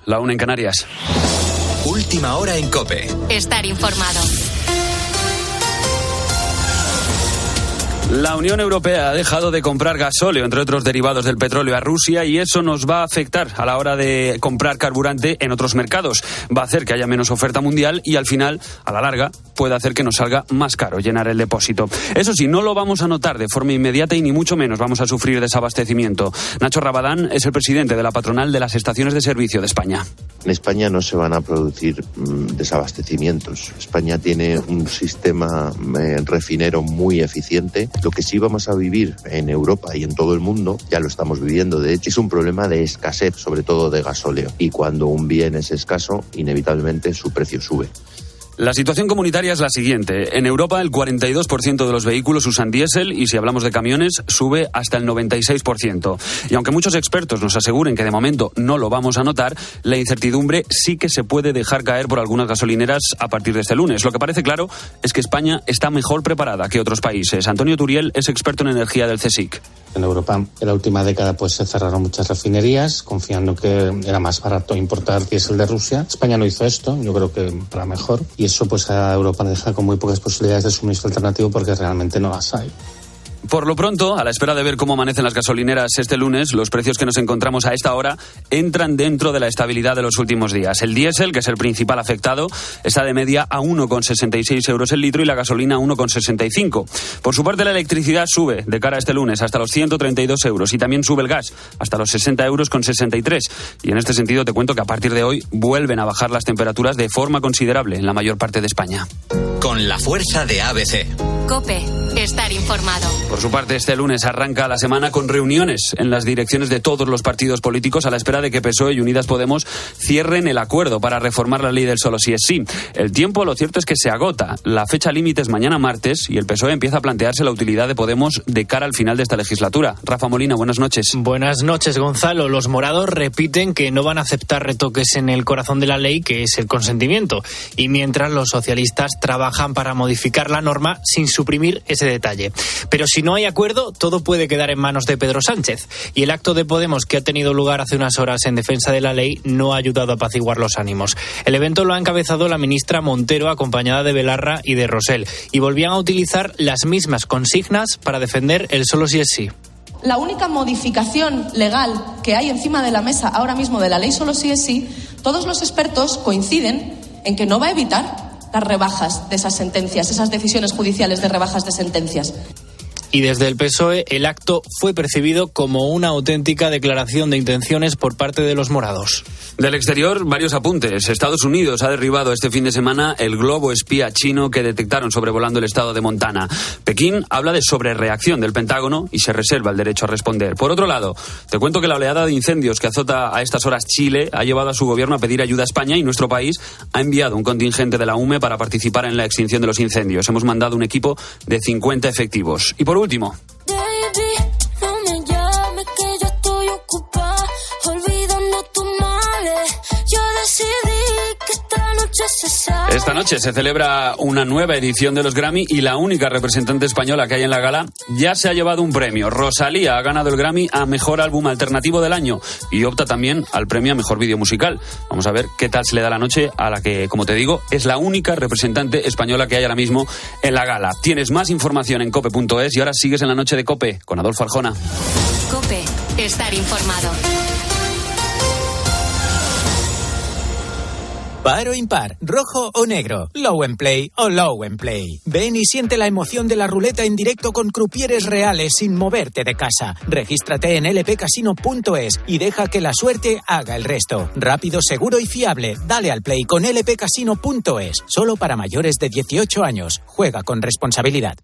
la 1 en Canarias. Última hora en COPE. Estar informado. La Unión Europea ha dejado de comprar gasóleo, entre otros derivados del petróleo, a Rusia, y eso nos va a afectar a la hora de comprar carburante en otros mercados. Va a hacer que haya menos oferta mundial y al final, a la larga, puede hacer que nos salga más caro llenar el depósito. Eso sí, no lo vamos a notar de forma inmediata y ni mucho menos vamos a sufrir desabastecimiento. Nacho Rabadán es el presidente de la patronal de las estaciones de servicio de España. En España no se van a producir desabastecimientos. España tiene un sistema refinero muy eficiente. Lo que sí vamos a vivir en Europa y en todo el mundo, ya lo estamos viviendo, de hecho, es un problema de escasez, sobre todo de gasóleo. Y cuando un bien es escaso, inevitablemente su precio sube. La situación comunitaria es la siguiente. En Europa el 42% de los vehículos usan diésel y si hablamos de camiones sube hasta el 96%. Y aunque muchos expertos nos aseguren que de momento no lo vamos a notar, la incertidumbre sí que se puede dejar caer por algunas gasolineras a partir de este lunes. Lo que parece claro es que España está mejor preparada que otros países. Antonio Turiel es experto en energía del CSIC. En Europa, en la última década, se cerraron muchas refinerías, confiando que era más barato importar diésel de Rusia. España no hizo esto, yo creo que para mejor. Y eso, a Europa deja con muy pocas posibilidades de suministro alternativo porque realmente no las hay. Por lo pronto, a la espera de ver cómo amanecen las gasolineras este lunes, los precios que nos encontramos a esta hora entran dentro de la estabilidad de los últimos días. El diésel, que es el principal afectado, está de media a 1,66 euros el litro y la gasolina a 1,65. Por su parte, la electricidad sube de cara a este lunes hasta los 132 euros y también sube el gas hasta los 60 euros con 63. Y en este sentido te cuento que a partir de hoy vuelven a bajar las temperaturas de forma considerable en la mayor parte de España. Con la fuerza de ABC. COPE. Estar informado. Por su parte, este lunes arranca la semana con reuniones en las direcciones de todos los partidos políticos a la espera de que PSOE y Unidas Podemos cierren el acuerdo para reformar la ley del solo sí es sí. El tiempo, lo cierto es que se agota. La fecha límite es mañana martes y el PSOE empieza a plantearse la utilidad de Podemos de cara al final de esta legislatura. Rafa Molina, buenas noches. Buenas noches, Gonzalo. Los morados repiten que no van a aceptar retoques en el corazón de la ley, que es el consentimiento. Y mientras los socialistas trabajan para modificar la norma sin suprimir ese detalle. Pero si no hay acuerdo, todo puede quedar en manos de Pedro Sánchez. Y el acto de Podemos que ha tenido lugar hace unas horas en defensa de la ley no ha ayudado a apaciguar los ánimos. El evento lo ha encabezado la ministra Montero, acompañada de Belarra y de Rosell. Y volvían a utilizar las mismas consignas para defender el solo sí es sí. La única modificación legal que hay encima de la mesa ahora mismo de la ley solo sí es sí, todos los expertos coinciden en que no va a evitar las rebajas de esas sentencias, esas decisiones judiciales de rebajas de sentencias. Y desde el PSOE el acto fue percibido como una auténtica declaración de intenciones por parte de los morados. Del exterior, varios apuntes. Estados Unidos ha derribado este fin de semana el globo espía chino que detectaron sobrevolando el estado de Montana. Pekín habla de sobrereacción del Pentágono y se reserva el derecho a responder. Por otro lado, te cuento que la oleada de incendios que azota a estas horas Chile ha llevado a su gobierno a pedir ayuda a España y nuestro país ha enviado un contingente de la UME para participar en la extinción de los incendios. Hemos mandado un equipo de 50 efectivos. Y por último, Baby, no me llames que yo estoy ocupada, olvidando tus males. Yo decidí que esta noche se sale. esta noche se celebra una nueva edición de los Grammy y la única representante española que hay en la gala ya se ha llevado un premio. Rosalía ha ganado el Grammy a Mejor Álbum Alternativo del Año y opta también al premio a Mejor Vídeo Musical. Vamos a ver qué tal se le da la noche a la que, como te digo, es la única representante española que hay ahora mismo en la gala. Tienes más información en cope.es y ahora sigues en la noche de COPE con Adolfo Arjona. COPE. Estar informado. Par o impar, rojo o negro, low and play o low and play. Ven y siente la emoción de la ruleta en directo con crupieres reales sin moverte de casa. Regístrate en lpcasino.es y deja que la suerte haga el resto. Rápido, seguro y fiable. Dale al play con lpcasino.es. Solo para mayores de 18 años. Juega con responsabilidad.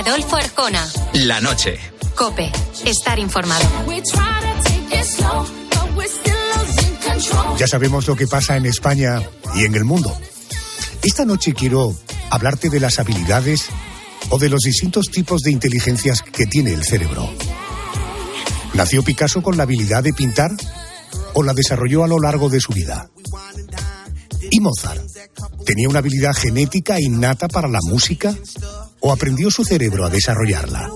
Adolfo Arjona. La noche. COPE. Estar informado. Ya sabemos lo que pasa en España y en el mundo. Esta noche quiero hablarte de las habilidades o de los distintos tipos de inteligencias que tiene el cerebro. ¿Nació Picasso con la habilidad de pintar o la desarrolló a lo largo de su vida? ¿Y Mozart tenía una habilidad genética innata para la música o aprendió su cerebro a desarrollarla?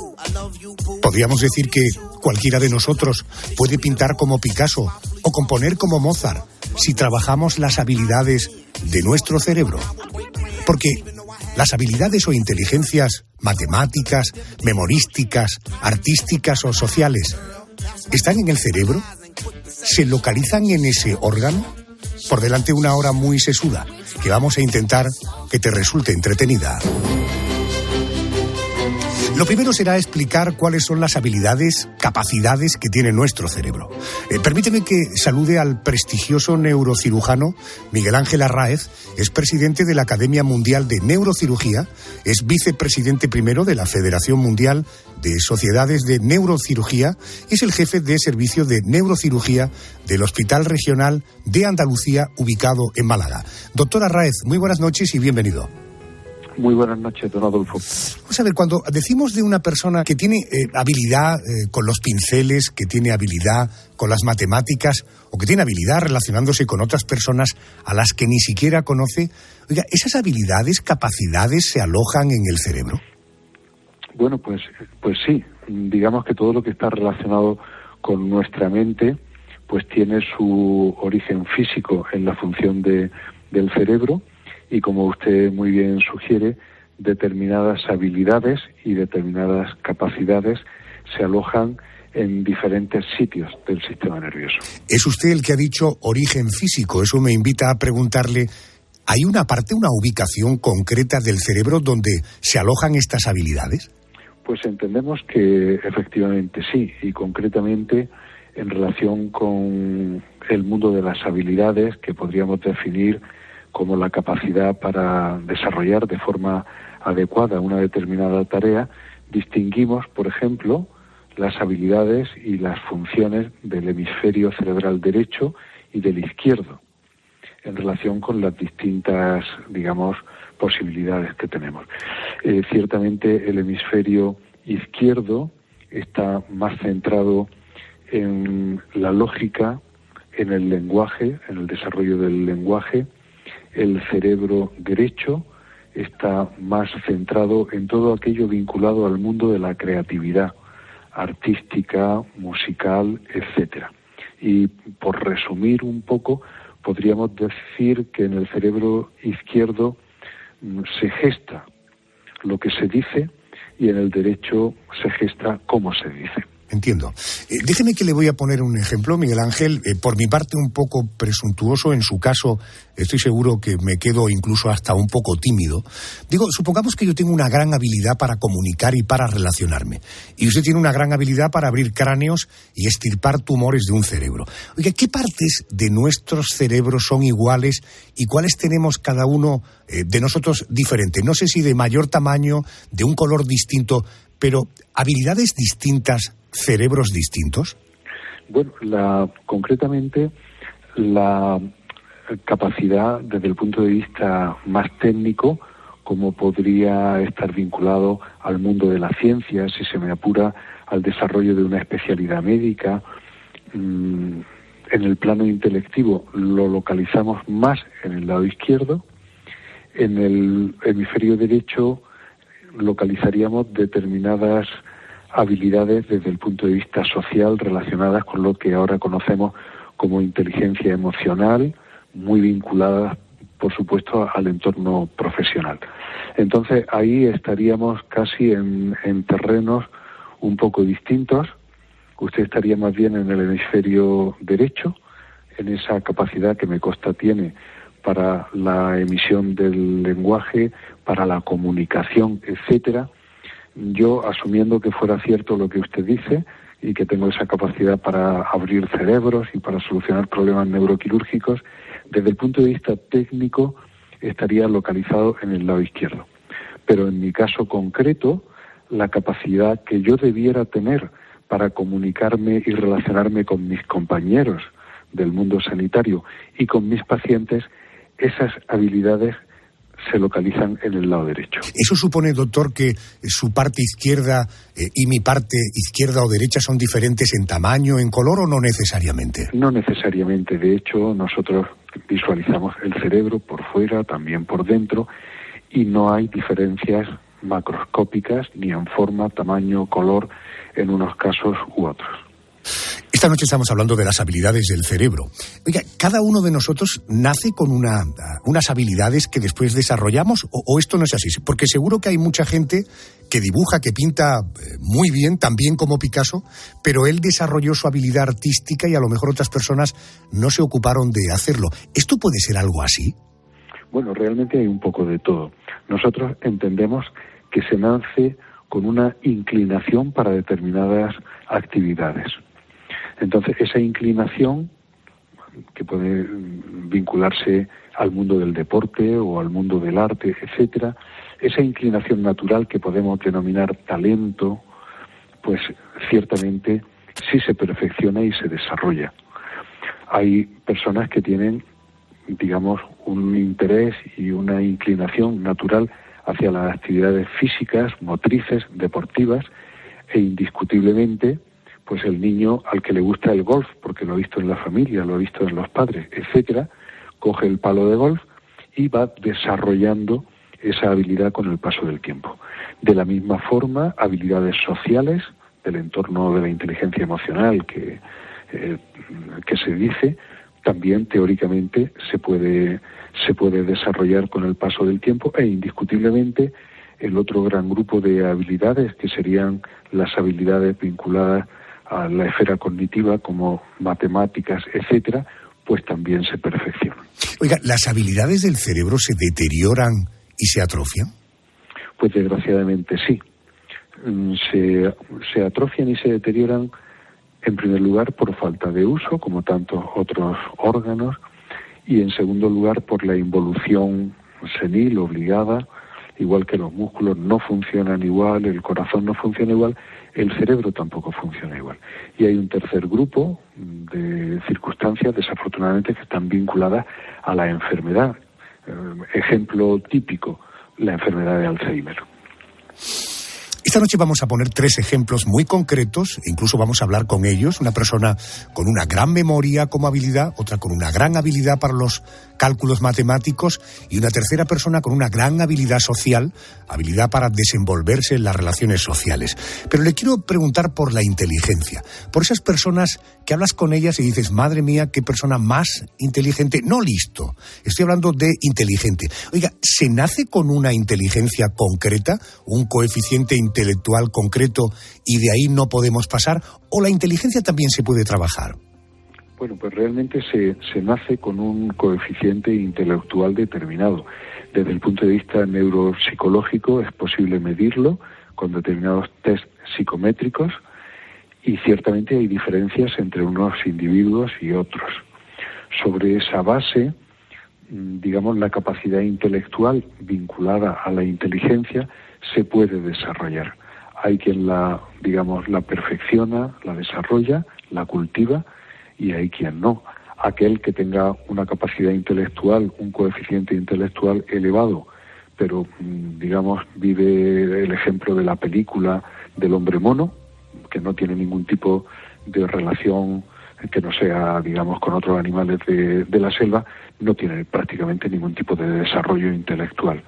¿Podríamos decir que cualquiera de nosotros puede pintar como Picasso o componer como Mozart si trabajamos las habilidades de nuestro cerebro? Porque las habilidades o inteligencias matemáticas, memorísticas, artísticas o sociales ¿están en el cerebro? ¿Se localizan en ese órgano? Por delante una hora muy sesuda, que vamos a intentar que te resulte entretenida. Lo primero será explicar cuáles son las habilidades, capacidades que tiene nuestro cerebro. Permíteme que salude al prestigioso neurocirujano Miguel Ángel Arráez. Es presidente de la Academia Mundial de Neurocirugía, es vicepresidente primero de la Federación Mundial de Sociedades de Neurocirugía, es el jefe de servicio de neurocirugía del Hospital Regional de Andalucía, ubicado en Málaga. Doctor Arráez, muy buenas noches y bienvenido. Muy buenas noches, don Adolfo. Vamos a ver, cuando decimos de una persona que tiene habilidad con los pinceles, que tiene habilidad con las matemáticas o que tiene habilidad relacionándose con otras personas a las que ni siquiera conoce, oiga, ¿esas habilidades, capacidades se alojan en el cerebro? Bueno, pues sí. Digamos que todo lo que está relacionado con nuestra mente pues tiene su origen físico en la función del cerebro. Y como usted muy bien sugiere, determinadas habilidades y determinadas capacidades se alojan en diferentes sitios del sistema nervioso. Es usted el que ha dicho origen físico. Eso me invita a preguntarle, ¿hay una parte, una ubicación concreta del cerebro donde se alojan estas habilidades? Pues entendemos que efectivamente sí, y concretamente en relación con el mundo de las habilidades que podríamos definir como la capacidad para desarrollar de forma adecuada una determinada tarea, distinguimos, por ejemplo, las habilidades y las funciones del hemisferio cerebral derecho y del izquierdo, en relación con las distintas, digamos, posibilidades que tenemos. Ciertamente el hemisferio izquierdo está más centrado en la lógica, en el lenguaje, en el desarrollo del lenguaje. El cerebro derecho está más centrado en todo aquello vinculado al mundo de la creatividad artística, musical, etcétera. Y por resumir un poco, podríamos decir que en el cerebro izquierdo se gesta lo que se dice y en el derecho se gesta cómo se dice. Entiendo. Déjeme que le voy a poner un ejemplo, Miguel Ángel, por mi parte un poco presuntuoso, en su caso estoy seguro que me quedo incluso hasta un poco tímido. Digo, supongamos que yo tengo una gran habilidad para comunicar y para relacionarme, y usted tiene una gran habilidad para abrir cráneos y extirpar tumores de un cerebro. Oiga, ¿qué partes de nuestros cerebros son iguales y cuáles tenemos cada uno de nosotros diferentes? No sé si de mayor tamaño, de un color distinto, pero habilidades distintas, cerebros distintos. Bueno, concretamente la capacidad desde el punto de vista más técnico, como podría estar vinculado al mundo de la ciencia, si se me apura, al desarrollo de una especialidad médica. En el plano intelectivo lo localizamos más en el lado izquierdo. En el hemisferio derecho localizaríamos determinadas habilidades desde el punto de vista social relacionadas con lo que ahora conocemos como inteligencia emocional, muy vinculadas, por supuesto, al entorno profesional. Entonces, ahí estaríamos casi en terrenos un poco distintos. Usted estaría más bien en el hemisferio derecho, en esa capacidad que me consta tiene para la emisión del lenguaje, para la comunicación, etcétera. Yo, asumiendo que fuera cierto lo que usted dice y que tengo esa capacidad para abrir cerebros y para solucionar problemas neuroquirúrgicos, desde el punto de vista técnico estaría localizado en el lado izquierdo. Pero en mi caso concreto, la capacidad que yo debiera tener para comunicarme y relacionarme con mis compañeros del mundo sanitario, y con mis pacientes esas habilidades se localizan en el lado derecho. ¿Eso supone, doctor, que su parte izquierda y mi parte izquierda o derecha son diferentes en tamaño, en color, o no necesariamente? No necesariamente. De hecho, nosotros visualizamos el cerebro por fuera, también por dentro, y no hay diferencias macroscópicas ni en forma, tamaño, color en unos casos u otros. Esta noche estamos hablando de las habilidades del cerebro. Oiga, ¿cada uno de nosotros nace con unas habilidades que después desarrollamos o esto no es así? Porque seguro que hay mucha gente que dibuja, que pinta muy bien, tan bien como Picasso, pero él desarrolló su habilidad artística y a lo mejor otras personas no se ocuparon de hacerlo. ¿Esto puede ser algo así? Bueno, realmente hay un poco de todo. Nosotros entendemos que se nace con una inclinación para determinadas actividades. Entonces, esa inclinación, que puede vincularse al mundo del deporte o al mundo del arte, etcétera, esa inclinación natural que podemos denominar talento, pues ciertamente sí se perfecciona y se desarrolla. Hay personas que tienen, digamos, un interés y una inclinación natural hacia las actividades físicas, motrices, deportivas, e indiscutiblemente pues el niño al que le gusta el golf, porque lo ha visto en la familia, lo ha visto en los padres, etcétera, coge el palo de golf y va desarrollando esa habilidad con el paso del tiempo. De la misma forma, habilidades sociales del entorno de la inteligencia emocional que se dice, también teóricamente se puede desarrollar con el paso del tiempo, e indiscutiblemente el otro gran grupo de habilidades, que serían las habilidades vinculadas a la esfera cognitiva, como matemáticas, etcétera, pues también se perfeccionan. Oiga, ¿las habilidades del cerebro se deterioran y se atrofian? Pues desgraciadamente sí. Se atrofian y se deterioran, en primer lugar, por falta de uso, como tantos otros órganos, y en segundo lugar, por la involución senil obligada. Igual que los músculos no funcionan igual, el corazón no funciona igual, el cerebro tampoco funciona igual. Y hay un tercer grupo de circunstancias, desafortunadamente, que están vinculadas a la enfermedad. Ejemplo típico, la enfermedad de Alzheimer. Esta noche vamos a poner 3 ejemplos muy concretos, e incluso vamos a hablar con ellos. Una persona con una gran memoria como habilidad, otra con una gran habilidad para los cálculos matemáticos y una tercera persona con una gran habilidad social, habilidad para desenvolverse en las relaciones sociales. Pero le quiero preguntar por la inteligencia, por esas personas que hablas con ellas y dices, madre mía, qué persona más inteligente, no listo, estoy hablando de inteligente. Oiga, ¿se nace con una inteligencia concreta, un coeficiente intelectual concreto y de ahí no podemos pasar? ¿O la inteligencia también se puede trabajar? Bueno, pues realmente se nace con un coeficiente intelectual determinado. Desde el punto de vista neuropsicológico es posible medirlo con determinados test psicométricos, y ciertamente hay diferencias entre unos individuos y otros. Sobre esa base, digamos, la capacidad intelectual vinculada a la inteligencia se puede desarrollar. Hay quien la perfecciona, la desarrolla, la cultiva, y hay quien no. Aquel que tenga una capacidad intelectual, un coeficiente intelectual elevado, pero, vive el ejemplo de la película del hombre mono, que no tiene ningún tipo de relación que no sea, con otros animales de la selva, no tiene prácticamente ningún tipo de desarrollo intelectual,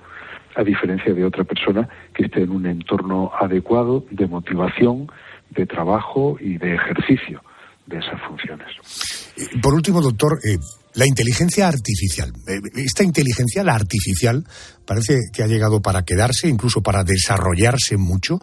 a diferencia de otra persona que esté en un entorno adecuado de motivación, de trabajo y de ejercicio de esas funciones. Por último, doctor, la inteligencia artificial. Esta inteligencia, la artificial, parece que ha llegado para quedarse, incluso para desarrollarse mucho.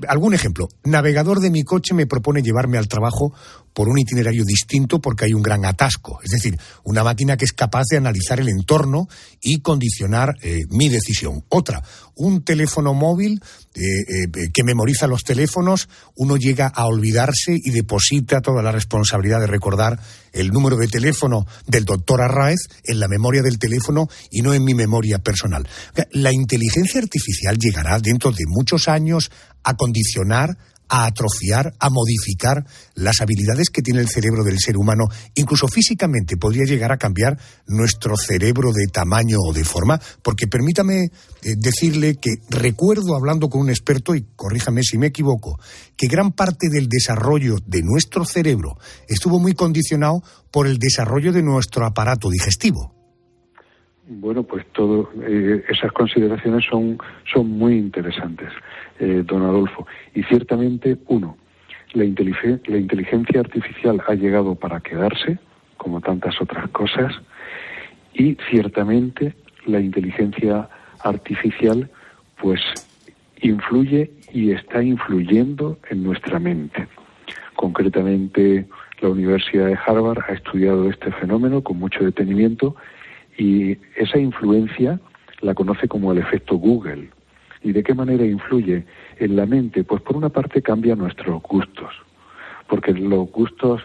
Algún ejemplo. Navegador de mi coche me propone llevarme al trabajo por un itinerario distinto porque hay un gran atasco. Es decir, una máquina que es capaz de analizar el entorno y condicionar mi decisión. Otra, un teléfono móvil que memoriza los teléfonos. Uno llega a olvidarse y deposita toda la responsabilidad de recordar el número de teléfono del doctor Arráez en la memoria del teléfono y no en mi memoria personal. ¿La inteligencia artificial llegará dentro de muchos años a condicionar, a atrofiar, a modificar las habilidades que tiene el cerebro del ser humano, incluso físicamente podría llegar a cambiar nuestro cerebro de tamaño o de forma, porque permítame decirle que recuerdo hablando con un experto, y corríjame si me equivoco, que gran parte del desarrollo de nuestro cerebro estuvo muy condicionado por el desarrollo de nuestro aparato digestivo. Bueno, pues esas consideraciones son muy interesantes, don Adolfo. Y ciertamente, la inteligencia artificial ha llegado para quedarse, como tantas otras cosas, y ciertamente la inteligencia artificial pues influye y está influyendo en nuestra mente. Concretamente, la Universidad de Harvard ha estudiado este fenómeno con mucho detenimiento y esa influencia la conoce como el efecto Google. ¿Y de qué manera influye en la mente? Pues por una parte cambia nuestros gustos, porque los gustos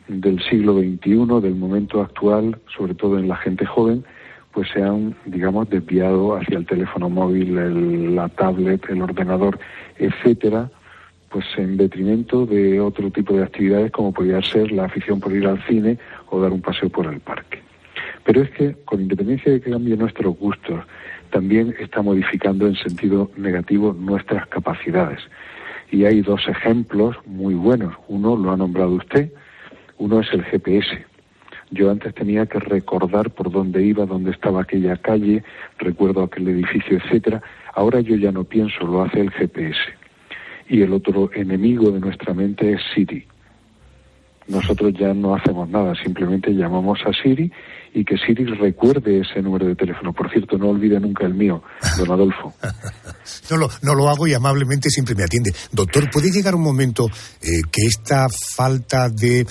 del siglo XXI, del momento actual, sobre todo en la gente joven, pues se han, digamos, desviado hacia el teléfono móvil, la tablet, el ordenador, etcétera, pues en detrimento de otro tipo de actividades como podría ser la afición por ir al cine o dar un paseo por el parque. Pero es que, con independencia de que cambien nuestros gustos, también está modificando en sentido negativo nuestras capacidades. Y hay dos ejemplos muy buenos. Uno lo ha nombrado usted, uno es el GPS. Yo antes tenía que recordar por dónde iba, dónde estaba aquella calle, recuerdo aquel edificio, etcétera. Ahora yo ya no pienso, lo hace el GPS. Y el otro enemigo de nuestra mente es Siri. Nosotros ya no hacemos nada, simplemente llamamos a Siri y que Siri recuerde ese número de teléfono. Por cierto, no olvide nunca el mío, don Adolfo. No lo hago y amablemente siempre me atiende. Doctor, ¿puede llegar un momento que esta falta de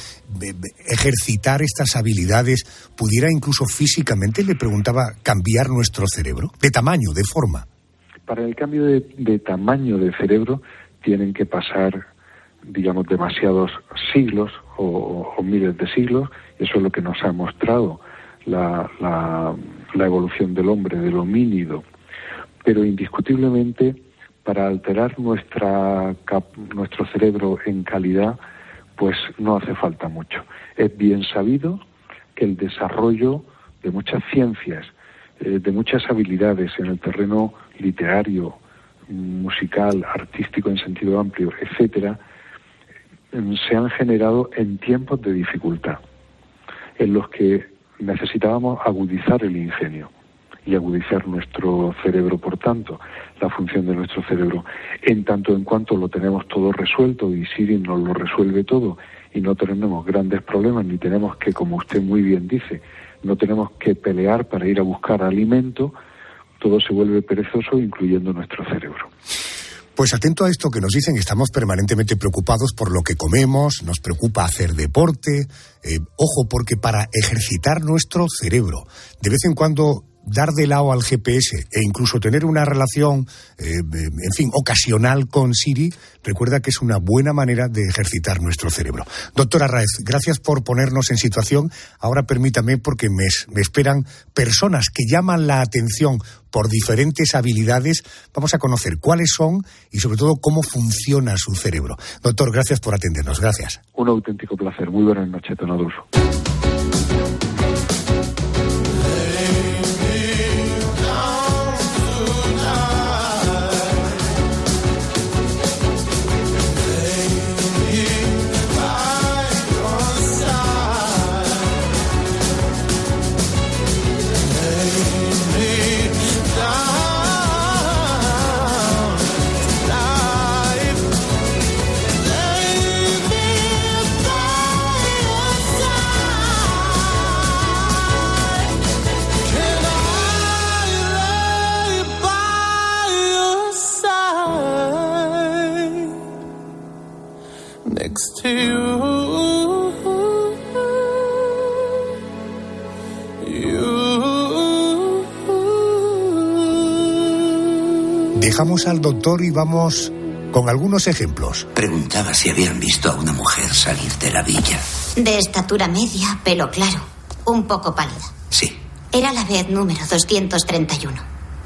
ejercitar estas habilidades pudiera incluso físicamente, le preguntaba, cambiar nuestro cerebro? ¿De tamaño, de forma? Para el cambio de tamaño del cerebro tienen que pasar, digamos, demasiados siglos o miles de siglos. Eso es lo que nos ha mostrado la evolución del hombre, del homínido. Pero indiscutiblemente, para alterar nuestro cerebro en calidad, pues no hace falta mucho. Es bien sabido que el desarrollo de muchas ciencias, de muchas habilidades en el terreno literario, musical, artístico en sentido amplio, etcétera, se han generado en tiempos de dificultad, en los que necesitábamos agudizar el ingenio y agudizar nuestro cerebro, por tanto, la función de nuestro cerebro, en tanto en cuanto lo tenemos todo resuelto y Siri nos lo resuelve todo y no tenemos grandes problemas, ni tenemos que, como usted muy bien dice, no tenemos que pelear para ir a buscar alimento, todo se vuelve perezoso, incluyendo nuestro cerebro. Pues atento a esto que nos dicen, estamos permanentemente preocupados por lo que comemos, nos preocupa hacer deporte. Ojo, porque para ejercitar nuestro cerebro, de vez en cuando dar de lado al GPS e incluso tener una relación, en fin, ocasional con Siri, recuerda que es una buena manera de ejercitar nuestro cerebro. Doctora Raez, gracias por ponernos en situación. Ahora permítame, porque me esperan personas que llaman la atención por diferentes habilidades. Vamos a conocer cuáles son y sobre todo cómo funciona su cerebro. Doctor, gracias por atendernos. Gracias. Un auténtico placer. Muy buenas noches, don Adolfo. Dejamos al doctor y vamos con algunos ejemplos. Preguntaba si habían visto a una mujer salir de la villa. De estatura media, pelo claro, un poco pálida. Sí. Era la vez número 231.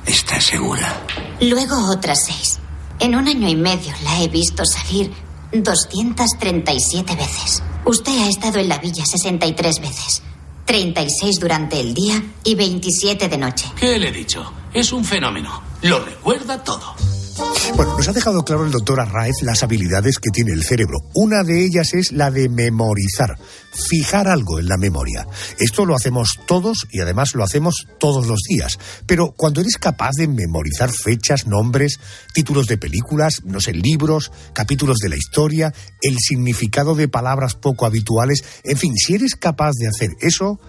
¿Estás segura? Luego otras 6. En 1 año y medio la he visto salir 237 veces. Usted ha estado en la villa 63 veces. 36 durante el día y 27 de noche. ¿Qué le he dicho? Es un fenómeno. Lo recuerda todo. Bueno, nos ha dejado claro el doctor Arráez las habilidades que tiene el cerebro. Una de ellas es la de memorizar, fijar algo en la memoria. Esto lo hacemos todos y además lo hacemos todos los días. Pero cuando eres capaz de memorizar fechas, nombres, títulos de películas, no sé, libros, capítulos de la historia, el significado de palabras poco habituales, en fin, si eres capaz de hacer eso,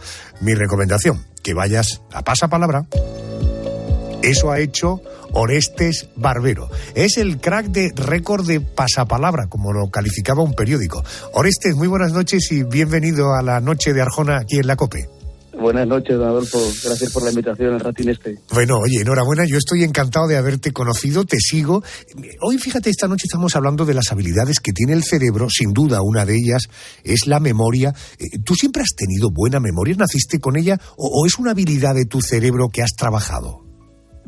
mi recomendación, que vayas a Pasapalabra. Eso ha hecho Orestes Barbero. Es el crack de récord de pasapalabra, como lo calificaba un periódico. Orestes, muy buenas noches y bienvenido a la noche de Arjona aquí en la COPE. Buenas noches, don Adolfo. Gracias por la invitación al ratín este. Bueno, oye, enhorabuena. Yo estoy encantado de haberte conocido, te sigo. Hoy, fíjate, esta noche estamos hablando de las habilidades que tiene el cerebro. Sin duda, una de ellas es la memoria. ¿Tú siempre has tenido buena memoria? ¿Naciste con ella? ¿O es una habilidad de tu cerebro que has trabajado?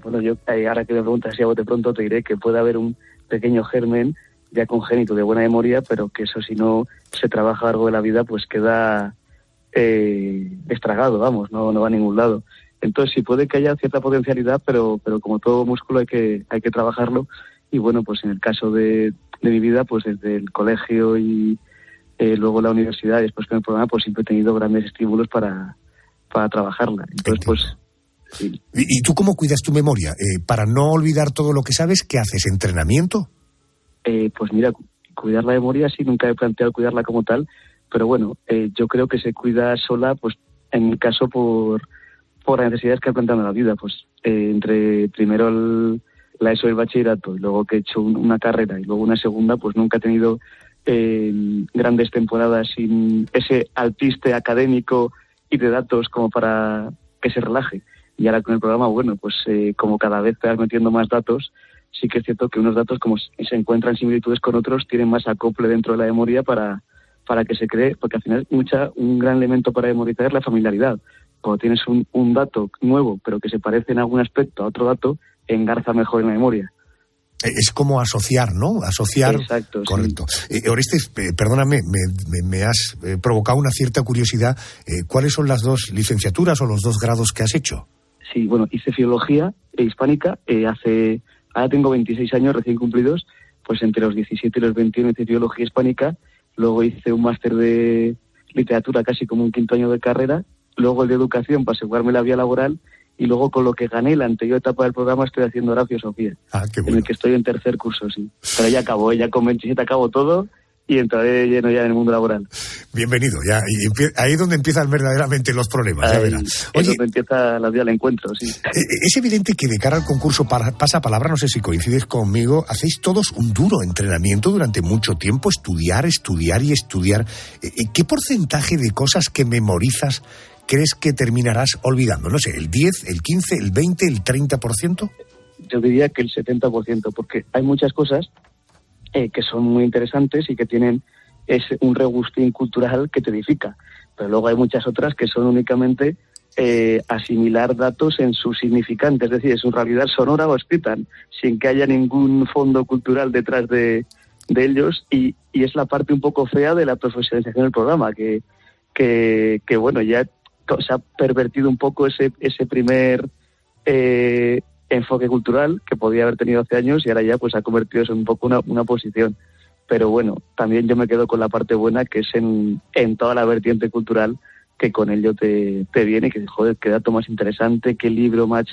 Bueno, yo ahora que me preguntas si a bote pronto te diré que puede haber un pequeño germen ya congénito de buena memoria, pero que eso si no se trabaja a lo largo de la vida pues queda estragado, vamos, no va a ningún lado. Entonces sí puede que haya cierta potencialidad, pero como todo músculo hay que trabajarlo. Y bueno, pues en el caso de mi vida, pues desde el colegio y luego la universidad y después con el programa, pues siempre he tenido grandes estímulos para trabajarla. Entonces pues... Sí. ¿Y tú cómo cuidas tu memoria? Para no olvidar todo lo que sabes, ¿qué haces? ¿Entrenamiento? Pues mira, cuidar la memoria sí, nunca he planteado cuidarla como tal, pero bueno, yo creo que se cuida sola, pues en mi caso por las necesidades que he planteado en la vida, pues entre primero la ESO y el bachillerato, y luego que he hecho una carrera y luego una segunda, pues nunca he tenido grandes temporadas sin ese alpiste académico y de datos como para que se relaje. Y ahora con el programa, bueno, pues como cada vez te vas metiendo más datos, sí que es cierto que unos datos, como se encuentran similitudes con otros, tienen más acople dentro de la memoria para que se cree, porque al final un gran elemento para memorizar es la familiaridad. Cuando tienes un dato nuevo, pero que se parece en algún aspecto a otro dato, engarza mejor en la memoria. Es como asociar, ¿no? Asociar. Exacto. Correcto. Sí. Orestes, perdóname, me has provocado una cierta curiosidad. ¿Cuáles son las 2 licenciaturas o los 2 grados que has hecho? Sí, bueno, hice filología hispánica. Ahora tengo 26 años recién cumplidos, pues entre los 17 y los 21 hice filología hispánica. Luego hice un máster de literatura, casi como un 5º año de carrera. Luego el de educación para asegurarme la vía laboral. Y luego con lo que gané la anterior etapa del programa estoy haciendo Horacio Sofía, qué bueno. En el que estoy en 3er curso, sí. Pero ya acabó, ya con 27 acabo todo y entraré lleno ya en el mundo laboral. Bienvenido, ya. Ahí es donde empiezan verdaderamente los problemas, ya verás. Oye, es donde empieza la vida del encuentro, sí. Es evidente que de cara al concurso Pasapalabra, no sé si coincides conmigo, hacéis todos un duro entrenamiento durante mucho tiempo, estudiar y estudiar. ¿Qué porcentaje de cosas que memorizas crees que terminarás olvidando? No sé, ¿el 10, el 15, el 20, el 30%? Yo diría que el 70%, porque hay muchas cosas que son muy interesantes y que tienen un regustín cultural que te edifica. Pero luego hay muchas otras que son únicamente asimilar datos en su significante, es decir, en su realidad sonora o escrita, sin que haya ningún fondo cultural detrás de ellos. Y es la parte un poco fea de la profesionalización del programa, que bueno, ya se ha pervertido un poco ese primer enfoque cultural que podía haber tenido hace años y ahora ya pues ha convertido eso en un poco una posición. Pero bueno, también yo me quedo con la parte buena, que es en toda la vertiente cultural, que con ello te viene, que joder, qué dato más interesante, qué libro más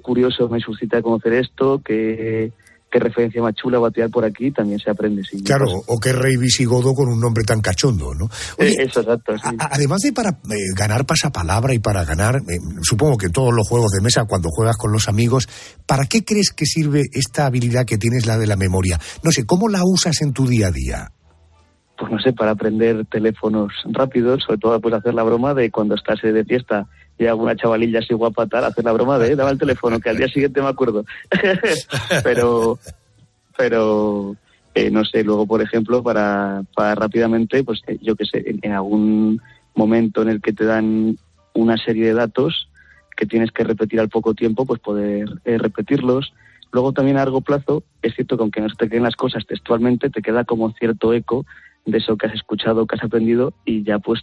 curioso me suscita conocer esto, qué referencia más chula va a tirar por aquí, también se aprende. Sí, claro, o qué rey visigodo con un nombre tan cachondo, ¿no? Oye, eso, exacto. Sí. Además de para ganar pasapalabra y para ganar, supongo que todos los juegos de mesa, cuando juegas con los amigos, ¿para qué crees que sirve esta habilidad que tienes, la de la memoria? No sé, ¿cómo la usas en tu día a día? Pues no sé, para aprender teléfonos rápidos, sobre todo pues hacer la broma de cuando estás de fiesta y alguna chavalilla así guapa tal, hacer la broma de dame el teléfono, que al día siguiente me acuerdo. pero no sé, luego por ejemplo para rápidamente, pues yo qué sé, en algún momento en el que te dan una serie de datos que tienes que repetir al poco tiempo, pues poder repetirlos. Luego también a largo plazo, es cierto que aunque no se te queden las cosas textualmente, te queda como cierto eco de eso que has escuchado, que has aprendido, y ya pues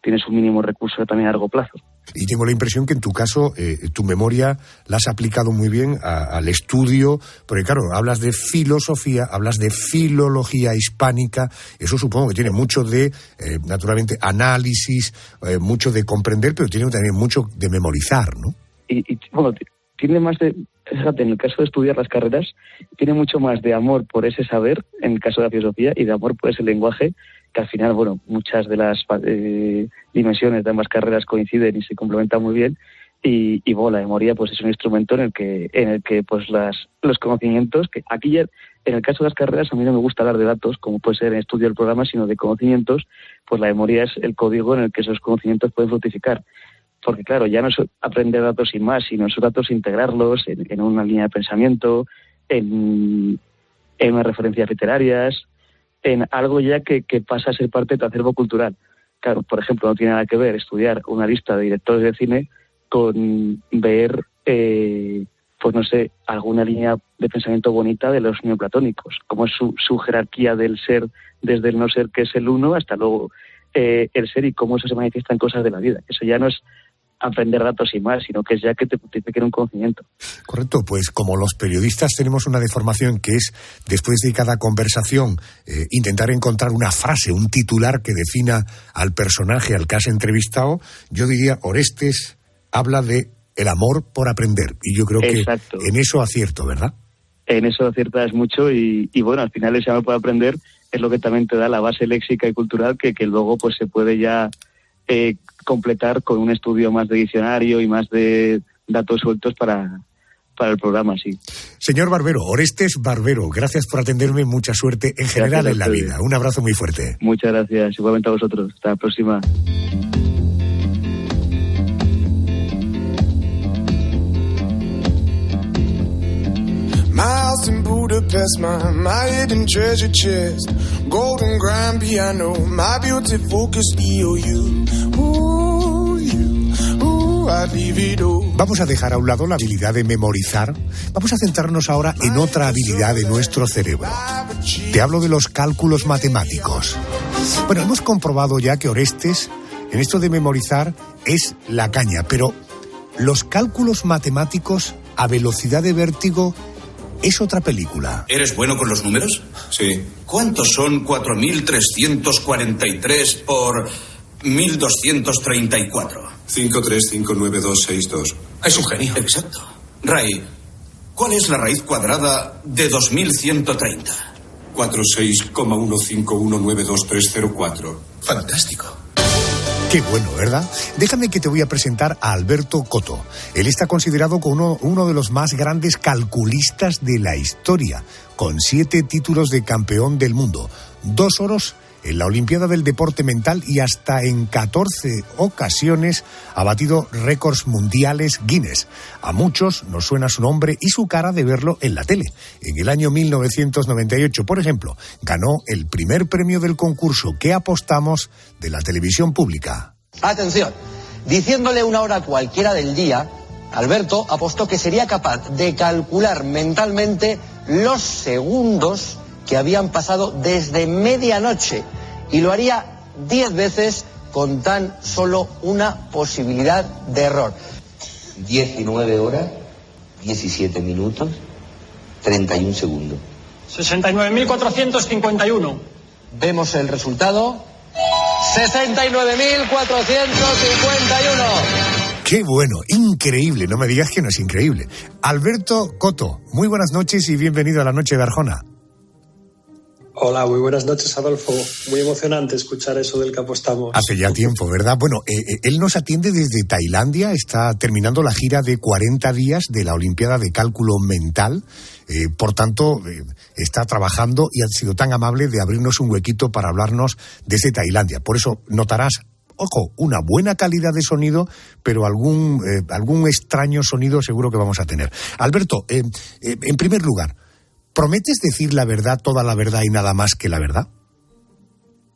tienes un mínimo recurso también a largo plazo. Y tengo la impresión que en tu caso tu memoria la has aplicado muy bien al estudio, porque claro, hablas de filosofía, hablas de filología hispánica, eso supongo que tiene mucho de, naturalmente, análisis, mucho de comprender, pero tiene también mucho de memorizar, ¿no? Y bueno, tiene más de, fíjate, en el caso de estudiar las carreras, tiene mucho más de amor por ese saber, en el caso de la filosofía, y de amor por ese lenguaje, que al final, bueno, muchas de las dimensiones de ambas carreras coinciden y se complementan muy bien, y bueno, la memoria pues es un instrumento en el que pues los conocimientos, que aquí ya, en el caso de las carreras, a mí no me gusta hablar de datos, como puede ser en estudio del programa, sino de conocimientos, pues la memoria es el código en el que esos conocimientos pueden fructificar. Porque claro, ya no es aprender datos sin más, sino esos datos integrarlos en una línea de pensamiento, en unas referencias literarias, en algo ya que pasa a ser parte de tu acervo cultural. Claro, por ejemplo, no tiene nada que ver estudiar una lista de directores de cine con ver, pues no sé, alguna línea de pensamiento bonita de los neoplatónicos, como es su jerarquía del ser, desde el no ser, que es el uno, hasta luego el ser, y cómo eso se manifiesta en cosas de la vida. Eso ya no es aprender datos y más, sino que es ya que te quiere un conocimiento. Correcto, pues como los periodistas tenemos una deformación que es, después de cada conversación, intentar encontrar una frase, un titular que defina al personaje al que has entrevistado, yo diría, Orestes habla de el amor por aprender, y yo creo que exacto, en eso acierto, ¿verdad? En eso aciertas mucho, y bueno, al final ese amor por aprender es lo que también te da la base léxica y cultural que luego pues se puede ya completar con un estudio más de diccionario y más de datos sueltos para el programa, sí. Señor Barbero, Orestes Barbero, gracias por atenderme, mucha suerte en general en la vida. Un abrazo muy fuerte. Muchas gracias, igualmente a vosotros. Hasta la próxima. My house in Budapest, my hidden treasure chest, golden grand piano, my beauty focused EOU. Vamos a dejar a un lado la habilidad de memorizar. Vamos a centrarnos ahora en otra habilidad de nuestro cerebro. Te hablo de los cálculos matemáticos. Bueno, hemos comprobado ya que Orestes, en esto de memorizar, es la caña, pero los cálculos matemáticos a velocidad de vértigo es otra película. ¿Eres bueno con los números? Sí. ¿Cuántos son 4.343 por 1.234? 5359262. Es un genio. Exacto. Ray, ¿cuál es la raíz cuadrada de 2130? 46,151920304. Fantástico. Qué bueno, ¿verdad? Déjame que te voy a presentar a Alberto Coto. Él está considerado como uno de los más grandes calculistas de la historia, con 7 títulos de campeón del mundo, 2 oros en la Olimpiada del Deporte Mental y hasta en 14 ocasiones ha batido récords mundiales Guinness. A muchos nos suena su nombre y su cara de verlo en la tele. En el año 1998, por ejemplo, ganó el primer premio del concurso ¿Qué apostamos?, de la televisión pública. Atención, diciéndole una hora cualquiera del día, Alberto apostó que sería capaz de calcular mentalmente los segundos que habían pasado desde medianoche, y lo haría 10 veces con tan solo una posibilidad de error. 19 horas, 17 minutos, 31 segundos. 69.451. Vemos el resultado. 69.451. ¡Qué bueno! Increíble, no me digas que no es increíble. Alberto Coto, muy buenas noches y bienvenido a la Noche de Arjona. Hola, muy buenas noches, Adolfo. Muy emocionante escuchar eso del que apostamos. Hace ya tiempo, ¿verdad? Bueno, él nos atiende desde Tailandia, está terminando la gira de 40 días de la Olimpiada de Cálculo Mental. Por tanto, está trabajando y ha sido tan amable de abrirnos un huequito para hablarnos desde Tailandia. Por eso notarás, ojo, una buena calidad de sonido, pero algún extraño sonido seguro que vamos a tener. Alberto, en primer lugar, ¿prometes decir la verdad, toda la verdad y nada más que la verdad?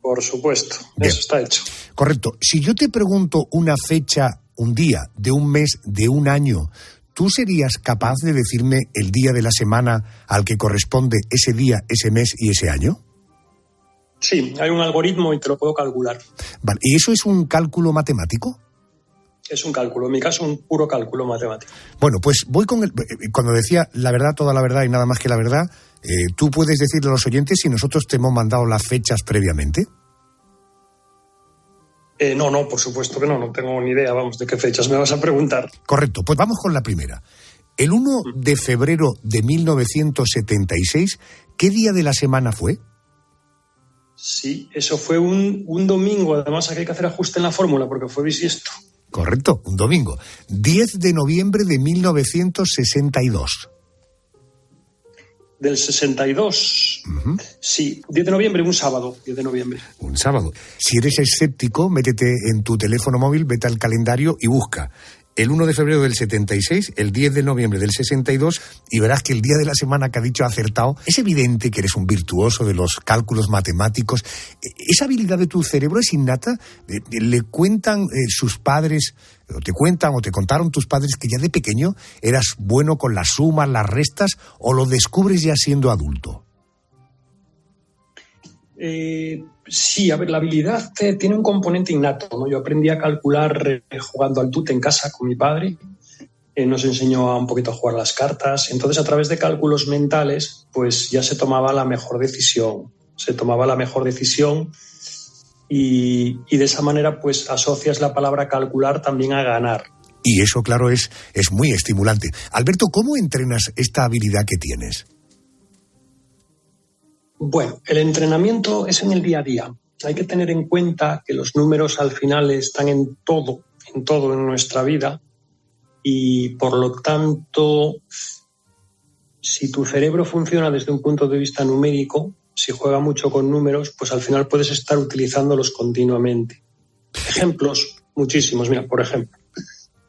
Por supuesto, bien. Eso está hecho. Correcto. Si yo te pregunto una fecha, un día, de un mes, de un año, ¿tú serías capaz de decirme el día de la semana al que corresponde ese día, ese mes y ese año? Sí, hay un algoritmo y te lo puedo calcular. Vale, ¿y eso es un cálculo matemático? Es un cálculo, en mi caso un puro cálculo matemático. Bueno, pues voy con cuando decía la verdad, toda la verdad y nada más que la verdad, ¿tú puedes decirle a los oyentes si nosotros te hemos mandado las fechas previamente? No, por supuesto que no tengo ni idea, vamos, de qué fechas me vas a preguntar. Correcto, pues vamos con la primera. El 1 de febrero de 1976, ¿qué día de la semana fue? Sí, eso fue un domingo, además aquí hay que hacer ajuste en la fórmula porque fue bisiesto. Correcto, un domingo. 10 de noviembre de 1962. Del 62. Uh-huh. Sí, 10 de noviembre, un sábado, 10 de noviembre. Un sábado. Si eres escéptico, métete en tu teléfono móvil, vete al calendario y busca el 1 de febrero del 76, el 10 de noviembre del 62, y verás que el día de la semana que ha dicho ha acertado. Es evidente que eres un virtuoso de los cálculos matemáticos. ¿Esa habilidad de tu cerebro es innata? ¿Le cuentan sus padres, o te cuentan o te contaron tus padres que ya de pequeño eras bueno con las sumas, las restas, o lo descubres ya siendo adulto? Sí, a ver, la habilidad tiene un componente innato, ¿no? Yo aprendí a calcular jugando al tute en casa con mi padre, nos enseñó un poquito a jugar las cartas, entonces a través de cálculos mentales pues ya se tomaba la mejor decisión, y de esa manera pues asocias la palabra calcular también a ganar. Y eso, claro, es muy estimulante. Alberto, ¿cómo entrenas esta habilidad que tienes? Bueno, el entrenamiento es en el día a día. Hay que tener en cuenta que los números al final están en todo en nuestra vida y por lo tanto, si tu cerebro funciona desde un punto de vista numérico, si juega mucho con números, pues al final puedes estar utilizándolos continuamente. Ejemplos, muchísimos. Mira, por ejemplo,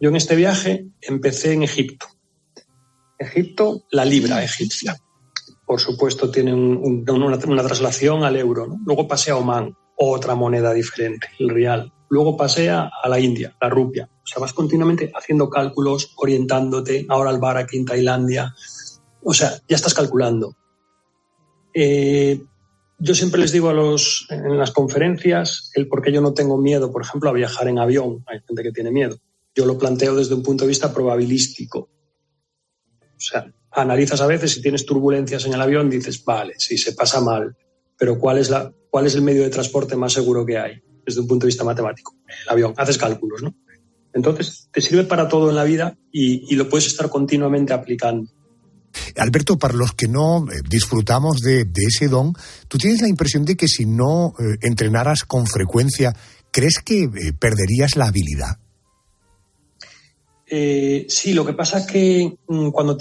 yo en este viaje empecé en Egipto. Egipto, la libra egipcia. Por supuesto, tiene una traslación al euro, ¿no? Luego pasé a Omán, otra moneda diferente, el rial. Luego pasé a la India, la rupia. O sea, vas continuamente haciendo cálculos, orientándote. Ahora al bar aquí en Tailandia. O sea, ya estás calculando. Yo siempre les digo en las conferencias el por qué yo no tengo miedo, por ejemplo, a viajar en avión. Hay gente que tiene miedo. Yo lo planteo desde un punto de vista probabilístico. O sea, analizas a veces si tienes turbulencias en el avión, dices, vale, sí, se pasa mal, pero ¿cuál es el medio de transporte más seguro que hay desde un punto de vista matemático? El avión, haces cálculos, ¿no? Entonces, te sirve para todo en la vida y lo puedes estar continuamente aplicando. Alberto, para los que no disfrutamos de ese don, ¿tú tienes la impresión de que si no entrenaras con frecuencia, crees que perderías la habilidad? Sí, lo que pasa es que cuando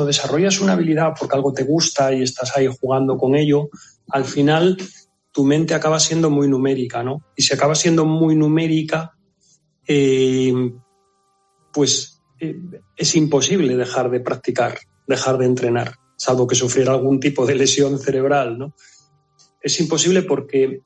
desarrollas una habilidad porque algo te gusta y estás ahí jugando con ello, al final tu mente acaba siendo muy numérica, ¿no? Y si acaba siendo muy numérica, pues es imposible dejar de practicar, dejar de entrenar, salvo que sufriera algún tipo de lesión cerebral, ¿no? Es imposible porque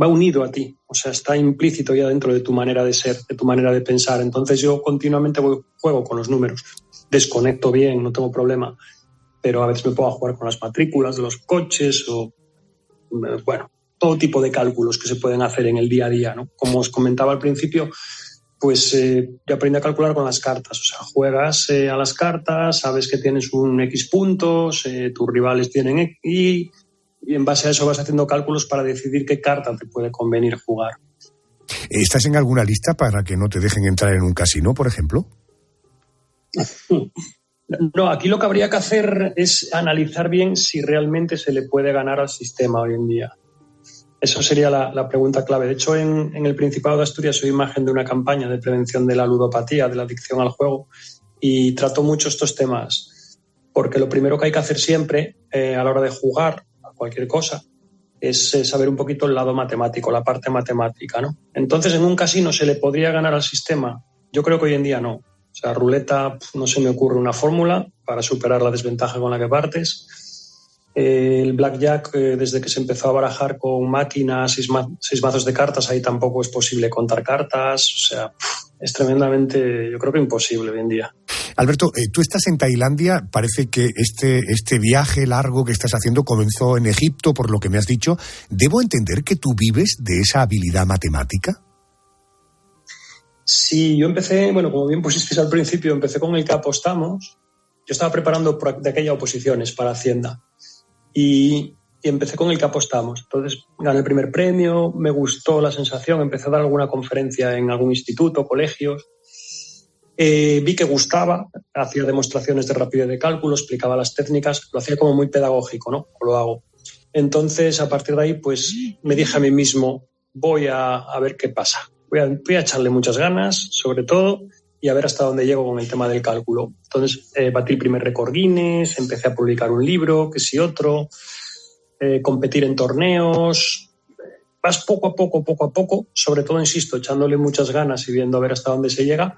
va unido a ti, o sea, está implícito ya dentro de tu manera de ser, de tu manera de pensar. Entonces yo continuamente juego con los números, desconecto bien, no tengo problema, pero a veces me pongo a jugar con las matrículas de los coches o, bueno, todo tipo de cálculos que se pueden hacer en el día a día, ¿no? Como os comentaba al principio, pues yo aprendí a calcular con las cartas, o sea, juegas a las cartas, sabes que tienes un X puntos, tus rivales tienen X, y en base a eso vas haciendo cálculos para decidir qué carta te puede convenir jugar. ¿Estás en alguna lista para que no te dejen entrar en un casino, por ejemplo? No, aquí lo que habría que hacer es analizar bien si realmente se le puede ganar al sistema hoy en día. Eso sería la pregunta clave. De hecho, en el Principado de Asturias soy imagen de una campaña de prevención de la ludopatía, de la adicción al juego, y trato mucho estos temas, porque lo primero que hay que hacer siempre a la hora de jugar cualquier cosa es saber un poquito el lado matemático, la parte matemática, ¿no? Entonces, en un casino se le podría ganar al sistema. Yo creo que hoy en día no. O sea, ruleta, no se me ocurre una fórmula para superar la desventaja con la que partes. El blackjack, desde que se empezó a barajar con máquinas, seis mazos de cartas, ahí tampoco es posible contar cartas. O sea, es tremendamente, yo creo que imposible hoy en día. Alberto, tú estás en Tailandia, parece que este viaje largo que estás haciendo comenzó en Egipto, por lo que me has dicho. ¿Debo entender que tú vives de esa habilidad matemática? Sí, yo empecé, como bien pusisteis al principio, empecé con el que apostamos. Yo estaba preparando de aquella oposiciones para Hacienda y empecé con el que apostamos. Entonces gané el primer premio, me gustó la sensación, empecé a dar alguna conferencia en algún instituto, colegios. Vi que gustaba, hacía demostraciones de rapidez de cálculo, explicaba las técnicas, lo hacía como muy pedagógico, ¿no? Lo hago. Entonces, a partir de ahí, pues me dije a mí mismo, voy a ver qué pasa. Voy a echarle muchas ganas, sobre todo, y a ver hasta dónde llego con el tema del cálculo. Entonces, batí el primer récord Guinness, empecé a publicar un libro, que si otro, competir en torneos. Vas poco a poco, sobre todo, insisto, echándole muchas ganas y viendo a ver hasta dónde se llega.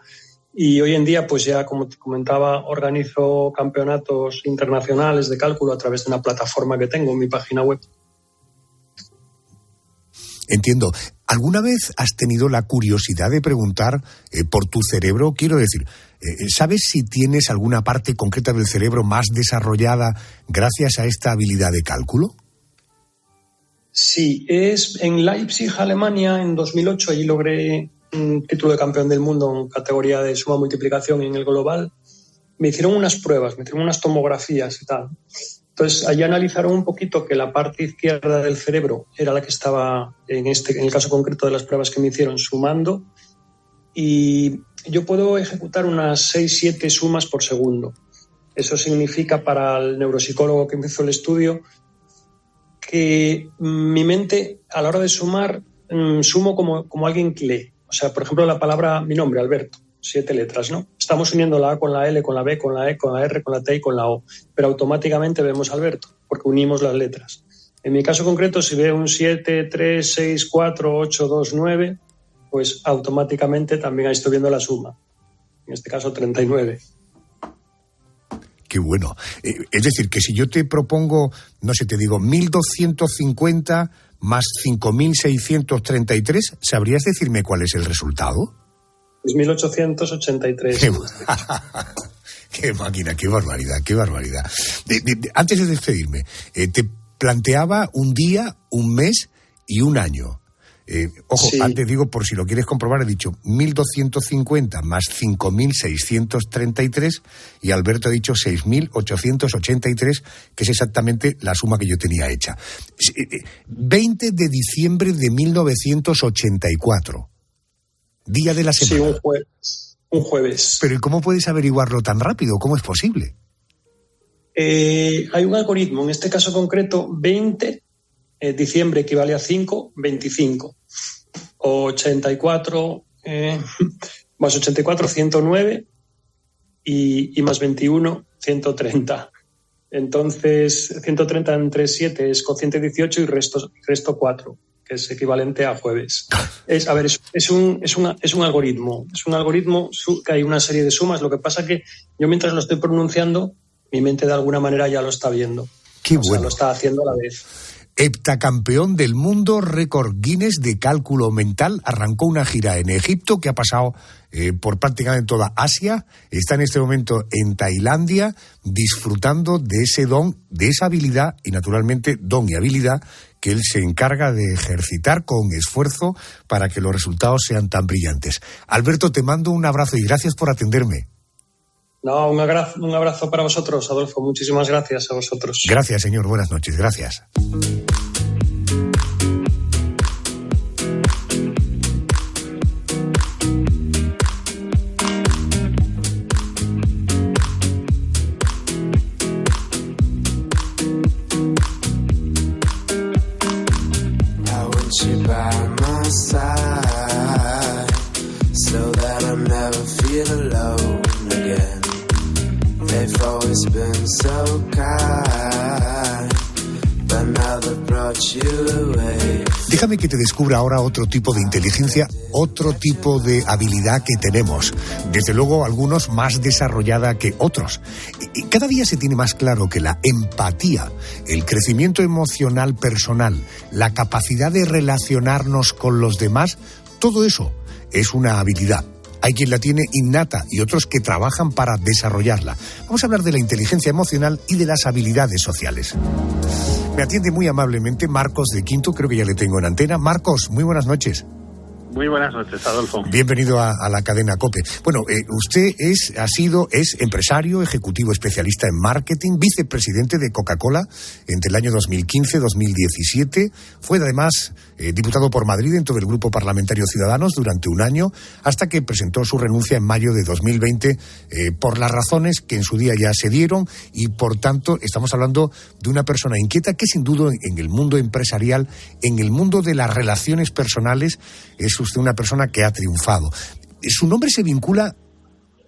Y hoy en día, pues ya, como te comentaba, organizo campeonatos internacionales de cálculo a través de una plataforma que tengo en mi página web. Entiendo. ¿Alguna vez has tenido la curiosidad de preguntar por tu cerebro? Quiero decir, ¿sabes si tienes alguna parte concreta del cerebro más desarrollada gracias a esta habilidad de cálculo? Sí, es en Leipzig, Alemania, en 2008. Allí logré un título de campeón del mundo en categoría de suma multiplicación en el global. Me hicieron unas pruebas, me hicieron unas tomografías y tal. Entonces, allí analizaron un poquito que la parte izquierda del cerebro era la que estaba, en el caso concreto de las pruebas que me hicieron, sumando. Y yo puedo ejecutar unas 6-7 sumas por segundo. Eso significa, para el neuropsicólogo que me hizo el estudio, que mi mente, a la hora de sumar, sumo como alguien que lee. O sea, por ejemplo, la palabra, mi nombre, Alberto. 7 letras, ¿no? Estamos uniendo la A con la L, con la B, con la E, con la R, con la T y con la O, pero automáticamente vemos Alberto, porque unimos las letras. En mi caso concreto, si veo un 7, 3, 6, 4, 8, 2, 9, pues automáticamente también ahí estoy viendo la suma. En este caso, 39. Qué bueno. Es decir, que si yo te propongo, no sé, te digo 1.250 más 5.633, ¿sabrías decirme cuál es el resultado? Es 1883. Qué máquina, qué barbaridad, qué barbaridad. Antes de despedirme, te planteaba un día, un mes y un año. Ojo, sí. Antes digo, por si lo quieres comprobar, he dicho 1.250 más 5.633 y Alberto ha dicho 6.883, que es exactamente la suma que yo tenía hecha. 20 de diciembre de 1984. Día de la semana. Sí, un jueves. Pero ¿y cómo puedes averiguarlo tan rápido? ¿Cómo es posible? Hay un algoritmo. En este caso concreto, 20, diciembre equivale a 5, 25. 84, más 84, 109 y más 21, 130. Entonces, 130 entre 7 es cociente 18 y resto 4. Que es equivalente a jueves. Es un algoritmo. Es un algoritmo que hay una serie de sumas. Lo que pasa que yo, mientras lo estoy pronunciando, mi mente de alguna manera ya lo está viendo. Qué bueno. O sea, lo está haciendo a la vez. Heptacampeón del mundo, récord Guinness de cálculo mental, arrancó una gira en Egipto que ha pasado por prácticamente toda Asia, está en este momento en Tailandia disfrutando de ese don, de esa habilidad y naturalmente don y habilidad que él se encarga de ejercitar con esfuerzo para que los resultados sean tan brillantes. Alberto, te mando un abrazo y gracias por atenderme. No, un abrazo para vosotros, Adolfo. Muchísimas gracias a vosotros. Gracias, señor. Buenas noches. Gracias. Déjame que te descubra ahora otro tipo de inteligencia, otro tipo de habilidad que tenemos. Desde luego, algunos más desarrollada que otros. Y cada día se tiene más claro que la empatía, el crecimiento emocional personal, la capacidad de relacionarnos con los demás, todo eso es una habilidad. hay quien la tiene innata y otros que trabajan para desarrollarla. Vamos a hablar de la inteligencia emocional y de las habilidades sociales. Me atiende muy amablemente Marcos de Quinto, creo que ya le tengo en antena. Marcos, muy buenas noches. Muy buenas noches, Adolfo. Bienvenido a la cadena COPE. Bueno, usted es empresario, ejecutivo especialista en marketing, vicepresidente de Coca-Cola entre el año 2015-2017. Fue además diputado por Madrid dentro del Grupo Parlamentario Ciudadanos durante un año, hasta que presentó su renuncia en mayo de 2020 por las razones que en su día ya se dieron, y por tanto estamos hablando de una persona inquieta que sin duda en el mundo empresarial, en el mundo de las relaciones personales, es usted una persona que ha triunfado. Su nombre se vincula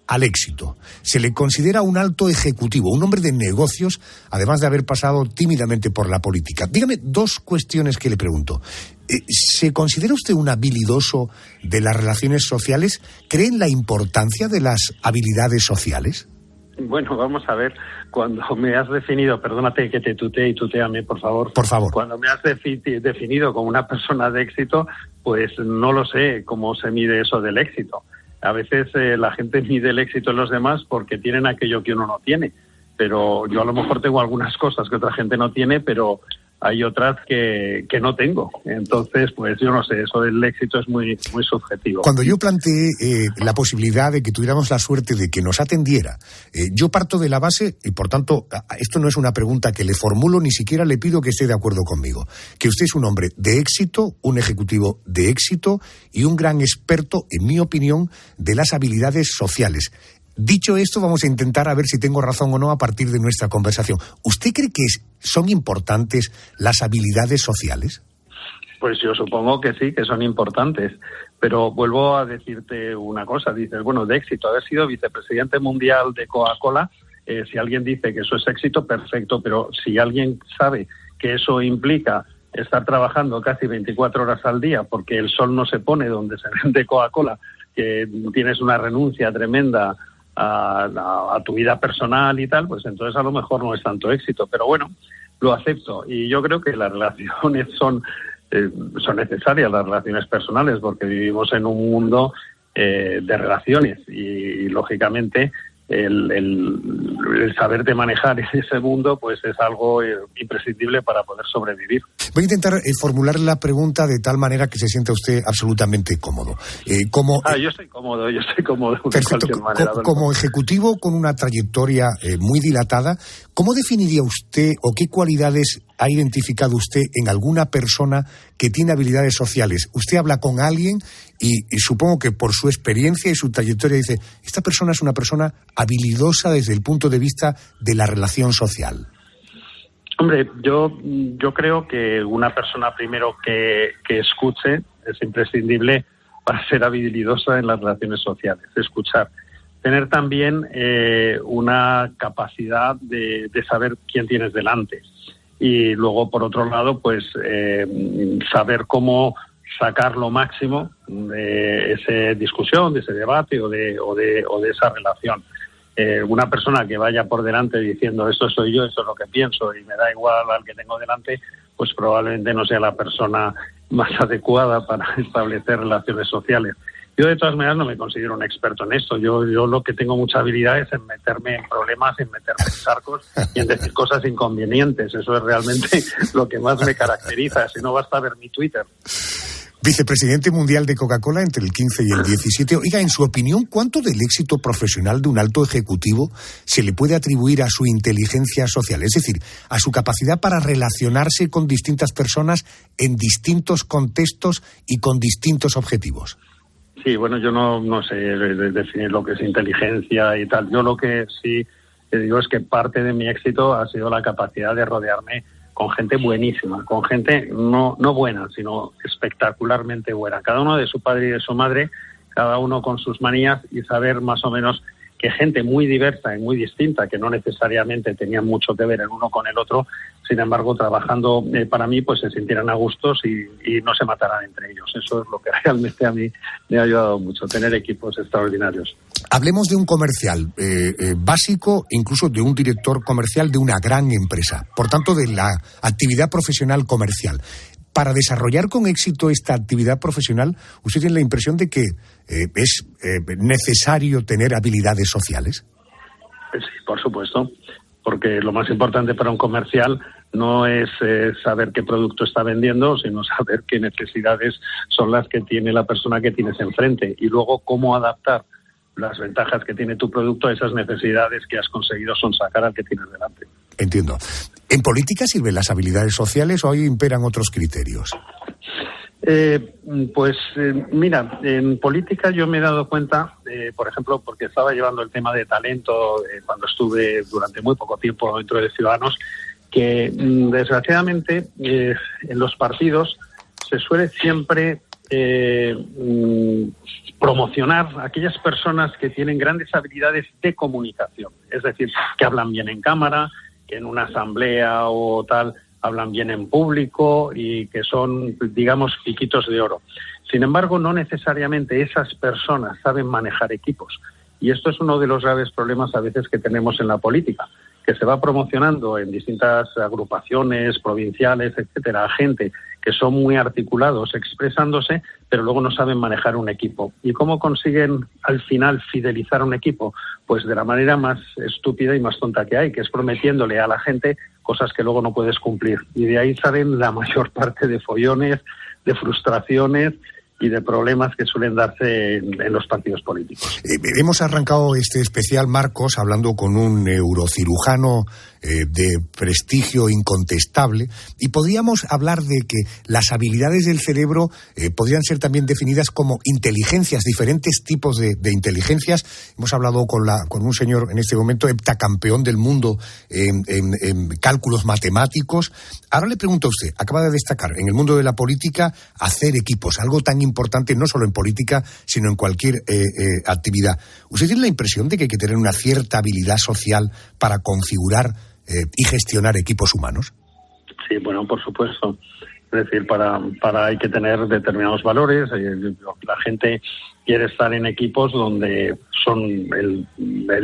al éxito. Se le considera un alto ejecutivo, un hombre de negocios, además de haber pasado tímidamente por la política. Dígame dos cuestiones que le pregunto. ¿Se considera usted un habilidoso de las relaciones sociales? ¿Cree en la importancia de las habilidades sociales? Bueno, vamos a ver, cuando me has definido, perdónate que te tutee y tuteame, por favor. Por favor. Cuando me has definido como una persona de éxito, pues no lo sé cómo se mide eso del éxito. A veces la gente mide el éxito en los demás porque tienen aquello que uno no tiene. Pero yo a lo mejor tengo algunas cosas que otra gente no tiene, pero hay otras que no tengo. Entonces, pues yo no sé, eso del éxito es muy subjetivo. Cuando yo planteé la posibilidad de que tuviéramos la suerte de que nos atendiera, yo parto de la base, y por tanto, esto no es una pregunta que le formulo, ni siquiera le pido que esté de acuerdo conmigo, que usted es un hombre de éxito, un ejecutivo de éxito y un gran experto, en mi opinión, de las habilidades sociales. Dicho esto, vamos a intentar a ver si tengo razón o no a partir de nuestra conversación. ¿Usted cree que son importantes las habilidades sociales? Pues yo supongo que sí, que son importantes. Pero vuelvo a decirte una cosa. Dices, bueno, de éxito, haber sido vicepresidente mundial de Coca-Cola, si alguien dice que eso es éxito, perfecto. Pero si alguien sabe que eso implica estar trabajando casi 24 horas al día porque el sol no se pone donde se vende Coca-Cola, que tienes una renuncia tremenda a tu vida personal y tal, pues entonces a lo mejor no es tanto éxito, pero bueno, lo acepto. Y yo creo que las relaciones son necesarias, las relaciones personales, porque vivimos en un mundo de relaciones y lógicamente el saberte manejar en ese mundo pues es algo imprescindible para poder sobrevivir. Voy a intentar formular la pregunta de tal manera que se sienta usted absolutamente cómodo. Yo estoy cómodo perfecto, de cualquier manera. Como ejecutivo con una trayectoria muy dilatada, ¿cómo definiría usted o qué cualidades ha identificado usted en alguna persona que tiene habilidades sociales? Usted habla con alguien y supongo que por su experiencia y su trayectoria dice, esta persona es una persona habilidosa desde el punto de vista de la relación social. Hombre, yo creo que una persona primero que escuche es imprescindible para ser habilidosa en las relaciones sociales, escuchar. Tener también una capacidad de saber quién tienes delante. Y luego, por otro lado, pues saber cómo sacar lo máximo de esa discusión, de ese debate o de esa relación. Una persona que vaya por delante diciendo esto soy yo, esto es lo que pienso y me da igual al que tengo delante, pues probablemente no sea la persona más adecuada para establecer relaciones sociales. Yo de todas maneras no me considero un experto en esto. Yo lo que tengo mucha habilidad es en meterme en problemas, en meterme en charcos y en decir cosas inconvenientes. Eso es realmente lo que más me caracteriza. Si no, basta ver mi Twitter. Vicepresidente mundial de Coca-Cola entre el 15 y el 17. Oiga, en su opinión, ¿cuánto del éxito profesional de un alto ejecutivo se le puede atribuir a su inteligencia social? Es decir, a su capacidad para relacionarse con distintas personas en distintos contextos y con distintos objetivos. Sí, bueno, yo no sé definir lo que es inteligencia y tal. Yo lo que sí digo es que parte de mi éxito ha sido la capacidad de rodearme con gente buenísima, con gente no buena, sino espectacularmente buena. Cada uno de su padre y de su madre, cada uno con sus manías, y saber más o menos que gente muy diversa y muy distinta, que no necesariamente tenían mucho que ver el uno con el otro, sin embargo, trabajando para mí, pues se sintieran a gustos y no se mataran entre ellos. Eso es lo que realmente a mí me ha ayudado mucho, tener equipos extraordinarios. Hablemos de un comercial básico, incluso de un director comercial de una gran empresa, por tanto, de la actividad profesional comercial. Para desarrollar con éxito esta actividad profesional, ¿usted tiene la impresión de que es necesario tener habilidades sociales? Sí, por supuesto, porque lo más importante para un comercial no es saber qué producto está vendiendo, sino saber qué necesidades son las que tiene la persona que tienes enfrente y luego cómo adaptar las ventajas que tiene tu producto a esas necesidades que has conseguido sonsacar al que tienes delante. Entiendo. ¿En política sirven las habilidades sociales o hoy imperan otros criterios? Mira, en política yo me he dado cuenta, por ejemplo, porque estaba llevando el tema de talento cuando estuve durante muy poco tiempo dentro de Ciudadanos, que desgraciadamente en los partidos se suele siempre promocionar a aquellas personas que tienen grandes habilidades de comunicación, es decir, que hablan bien en cámara, que en una asamblea o tal hablan bien en público y que son, digamos, piquitos de oro. Sin embargo, no necesariamente esas personas saben manejar equipos. Y esto es uno de los graves problemas a veces que tenemos en la política, que se va promocionando en distintas agrupaciones provinciales, etcétera, a gente que son muy articulados expresándose, pero luego no saben manejar un equipo. ¿Y cómo consiguen al final fidelizar un equipo? Pues de la manera más estúpida y más tonta que hay, que es prometiéndole a la gente cosas que luego no puedes cumplir. Y de ahí salen la mayor parte de follones, de frustraciones y de problemas que suelen darse en los partidos políticos. Hemos arrancado este especial, Marcos, hablando con un neurocirujano de prestigio incontestable, y podríamos hablar de que las habilidades del cerebro podrían ser también definidas como inteligencias, diferentes tipos de inteligencias. Hemos hablado con un señor en este momento heptacampeón del mundo en cálculos matemáticos. Ahora le pregunto a usted, acaba de destacar en el mundo de la política hacer equipos, algo tan importante no solo en política, sino en cualquier actividad. ¿Usted tiene la impresión de que hay que tener una cierta habilidad social para configurar y gestionar equipos humanos? Sí, bueno, por supuesto. Es decir, para hay que tener determinados valores. La gente quiere estar en equipos donde son el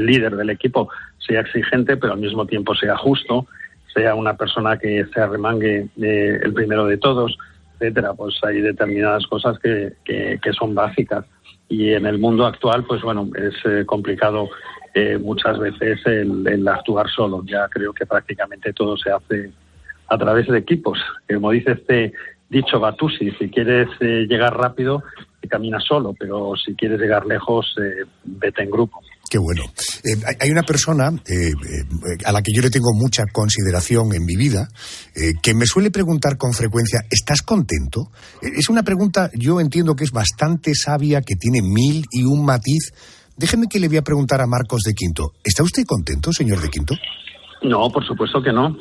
líder del equipo sea exigente, pero al mismo tiempo sea justo, sea una persona que se arremangue el primero de todos, etcétera. Pues hay determinadas cosas que son básicas. Y en el mundo actual, pues bueno, es complicado muchas veces el actuar solo. Ya creo que prácticamente todo se hace a través de equipos. Como dice este dicho Gattuso, si quieres llegar rápido, camina solo, pero si quieres llegar lejos, vete en grupo. Qué bueno. Hay una persona a la que yo le tengo mucha consideración en mi vida, que me suele preguntar con frecuencia, ¿estás contento? Es una pregunta, yo entiendo que es bastante sabia, que tiene 1001 matiz. Déjeme que le voy a preguntar a Marcos de Quinto. ¿Está usted contento, señor de Quinto? No, por supuesto que no.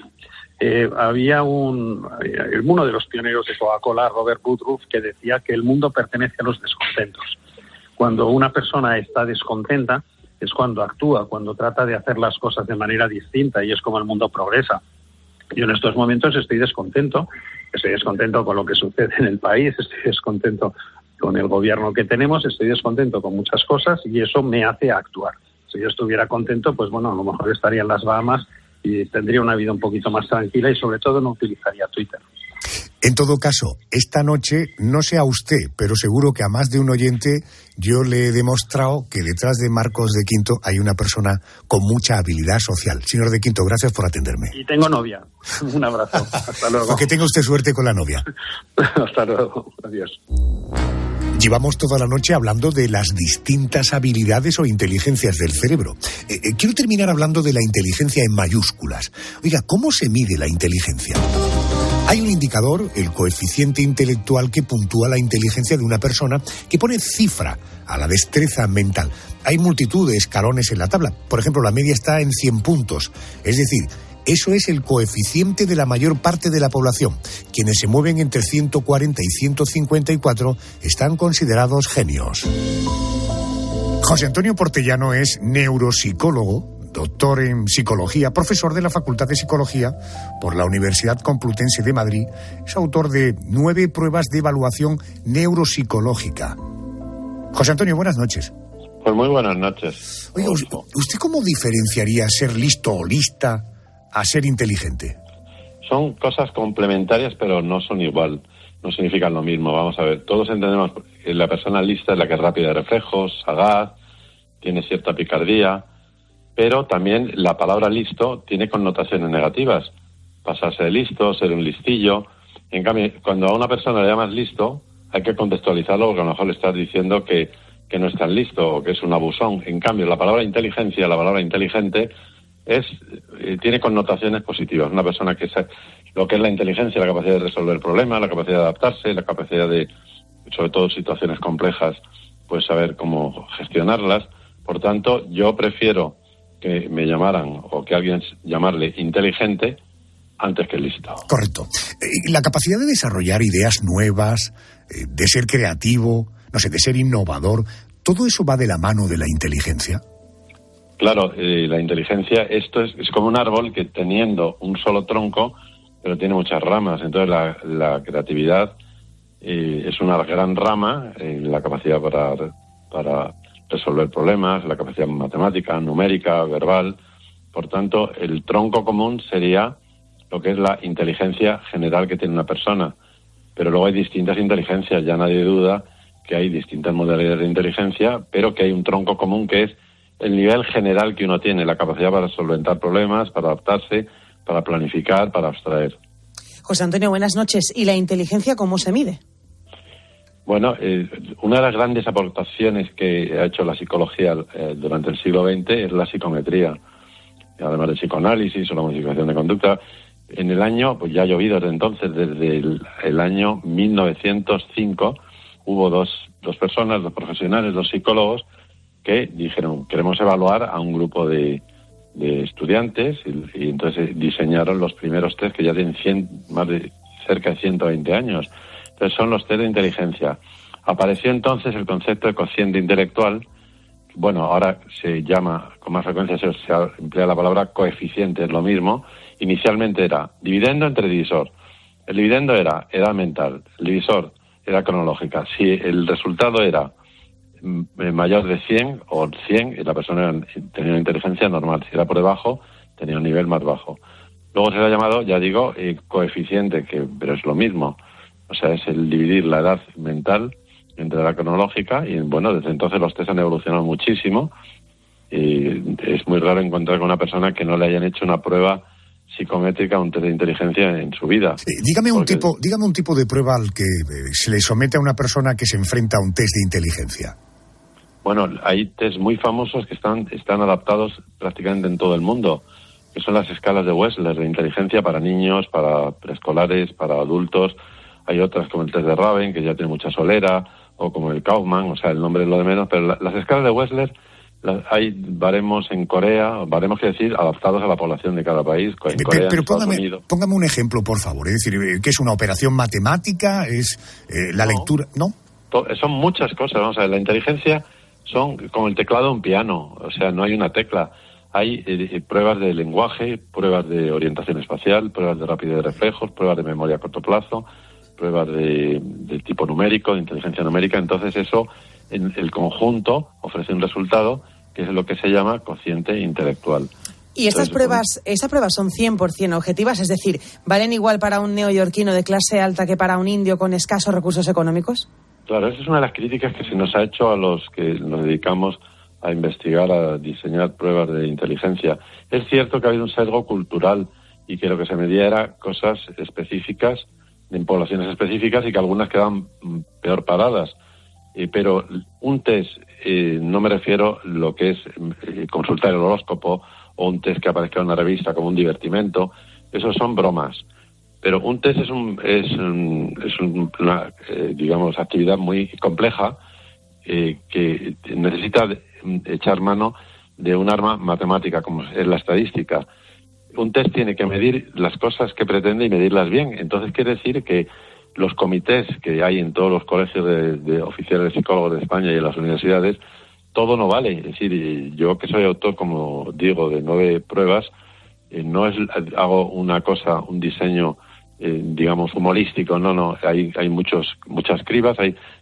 Había uno de los pioneros de Coca-Cola, Robert Woodruff, que decía que el mundo pertenece a los descontentos. Cuando una persona está descontenta, es cuando actúa, cuando trata de hacer las cosas de manera distinta, y es como el mundo progresa. Yo en estos momentos estoy descontento con lo que sucede en el país, estoy descontento con el gobierno que tenemos, estoy descontento con muchas cosas y eso me hace actuar. Si yo estuviera contento, pues bueno, a lo mejor estaría en las Bahamas y tendría una vida un poquito más tranquila y sobre todo no utilizaría Twitter. En todo caso, esta noche, no sé a usted, pero seguro que a más de un oyente, yo le he demostrado que detrás de Marcos de Quinto hay una persona con mucha habilidad social. Señor de Quinto, gracias por atenderme. Y tengo novia. Un abrazo. Hasta luego. Que tenga usted suerte con la novia. Hasta luego. Adiós. Llevamos toda la noche hablando de las distintas habilidades o inteligencias del cerebro. Quiero terminar hablando de la inteligencia en mayúsculas. Oiga, ¿cómo se mide la inteligencia? Hay un indicador, el coeficiente intelectual, que puntúa la inteligencia de una persona, que pone cifra a la destreza mental. Hay multitud de escalones en la tabla. Por ejemplo, la media está en 100 puntos. Es decir, eso es el coeficiente de la mayor parte de la población. Quienes se mueven entre 140 y 154 están considerados genios. José Antonio Portellano es neuropsicólogo, doctor en psicología, profesor de la Facultad de Psicología por la Universidad Complutense de Madrid. Es autor de 9 pruebas de evaluación neuropsicológica. José Antonio, buenas noches. Pues muy buenas noches. Oiga, ¿usted cómo diferenciaría ser listo o lista a ser inteligente? Son cosas complementarias, pero no son igual. no significan lo mismo. Vamos a ver, todos entendemos que la persona lista es la que es rápida de reflejos, sagaz, tiene cierta picardía, pero también la palabra listo tiene connotaciones negativas. Pasarse de listo, ser un listillo. En cambio, cuando a una persona le llamas listo, hay que contextualizarlo porque a lo mejor le estás diciendo que no es tan listo o que es un abusón. En cambio, la palabra inteligencia, la palabra inteligente, tiene connotaciones positivas. Una persona que sabe lo que es la inteligencia, la capacidad de resolver problemas, la capacidad de adaptarse, la capacidad de, sobre todo situaciones complejas, pues saber cómo gestionarlas. Por tanto, yo prefiero que me llamaran o que alguien llamarle inteligente antes que listo. Correcto. La capacidad de desarrollar ideas nuevas, de ser creativo, no sé, de ser innovador, ¿todo eso va de la mano de la inteligencia? Claro, la inteligencia, esto es como un árbol que teniendo un solo tronco, pero tiene muchas ramas. Entonces la creatividad es una gran rama, la capacidad para resolver problemas, la capacidad matemática, numérica, verbal. Por tanto, el tronco común sería lo que es la inteligencia general que tiene una persona. Pero luego hay distintas inteligencias, ya nadie duda que hay distintas modalidades de inteligencia, pero que hay un tronco común que es el nivel general que uno tiene, la capacidad para solventar problemas, para adaptarse, para planificar, para abstraer. José Antonio, buenas noches. ¿Y la inteligencia cómo se mide? Bueno, una de las grandes aportaciones que ha hecho la psicología durante el siglo XX es la psicometría, además del psicoanálisis o la modificación de conducta. En el año, pues ya ha llovido desde entonces, desde el año 1905, hubo dos personas, dos profesionales, dos psicólogos, que dijeron, queremos evaluar a un grupo de estudiantes y entonces diseñaron los primeros test que ya tienen cerca de 120 años. Entonces son los test de inteligencia. Apareció entonces el concepto de cociente intelectual. Bueno, ahora se llama, con más frecuencia se emplea la palabra coeficiente, es lo mismo. Inicialmente era dividendo entre divisor. El dividendo era edad mental, el divisor era cronológica. Si el resultado era mayor de 100 o 100, la persona tenía una inteligencia normal. Si era por debajo, tenía un nivel más bajo. Luego se le ha llamado, ya digo, coeficiente, pero es lo mismo. O sea, es el dividir la edad mental entre la cronológica y, bueno, desde entonces los test han evolucionado muchísimo y es muy raro encontrar con una persona que no le hayan hecho una prueba psicométrica, un test de inteligencia en su vida. Dígame un tipo de prueba al que se le somete a una persona que se enfrenta a un test de inteligencia. Bueno, hay test muy famosos que están adaptados prácticamente en todo el mundo, que son las escalas de Wechsler de inteligencia para niños, para preescolares, para adultos. Hay otras como el test de Raven, que ya tiene mucha solera, o como el Kaufman, o sea, el nombre es lo de menos, pero las escalas de Wechsler hay baremos en Corea, baremos quiere decir adaptados a la población de cada país. En Corea, pero póngame un ejemplo, por favor. Es decir, ¿qué es una operación matemática? ¿Es la lectura? ¿No? Son muchas cosas. Vamos a ver, la inteligencia son como el teclado de un piano, o sea, no hay una tecla. Hay pruebas de lenguaje, pruebas de orientación espacial, pruebas de rapidez de reflejos, pruebas de memoria a corto plazo, pruebas de tipo numérico, de inteligencia numérica. Entonces eso, en el conjunto, ofrece un resultado que es lo que se llama cociente intelectual. ¿Y estas pruebas son 100% objetivas? Es decir, ¿valen igual para un neoyorquino de clase alta que para un indio con escasos recursos económicos? Claro, esa es una de las críticas que se nos ha hecho a los que nos dedicamos a investigar, a diseñar pruebas de inteligencia. Es cierto que ha habido un sesgo cultural y que lo que se medía era cosas específicas, en poblaciones específicas, y que algunas quedan peor paradas. Pero un test, no me refiero a lo que es consultar el horóscopo o un test que aparezca en una revista como un divertimento, esos son bromas. Pero un test es una digamos, actividad muy compleja que necesita echar mano de un arma matemática como es la estadística. Un test tiene que medir las cosas que pretende y medirlas bien. Entonces quiere decir que los comités que hay en todos los colegios de oficiales de psicólogos de España y en las universidades, todo no vale. Es decir, yo que soy autor, como digo, de 9 pruebas, no hago una cosa, un diseño, digamos, humorístico. No, hay muchas cribas.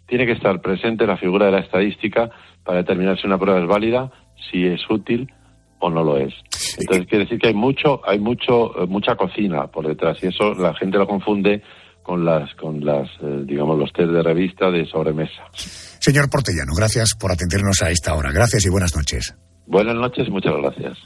Tiene que estar presente la figura de la estadística para determinar si una prueba es válida, si es útil o no lo es. Entonces quiere decir que hay mucha cocina por detrás, y eso la gente lo confunde con las digamos, los test de revista de sobremesa. Señor Portellano, gracias por atendernos a esta hora. Gracias y buenas noches. Buenas noches, muchas gracias.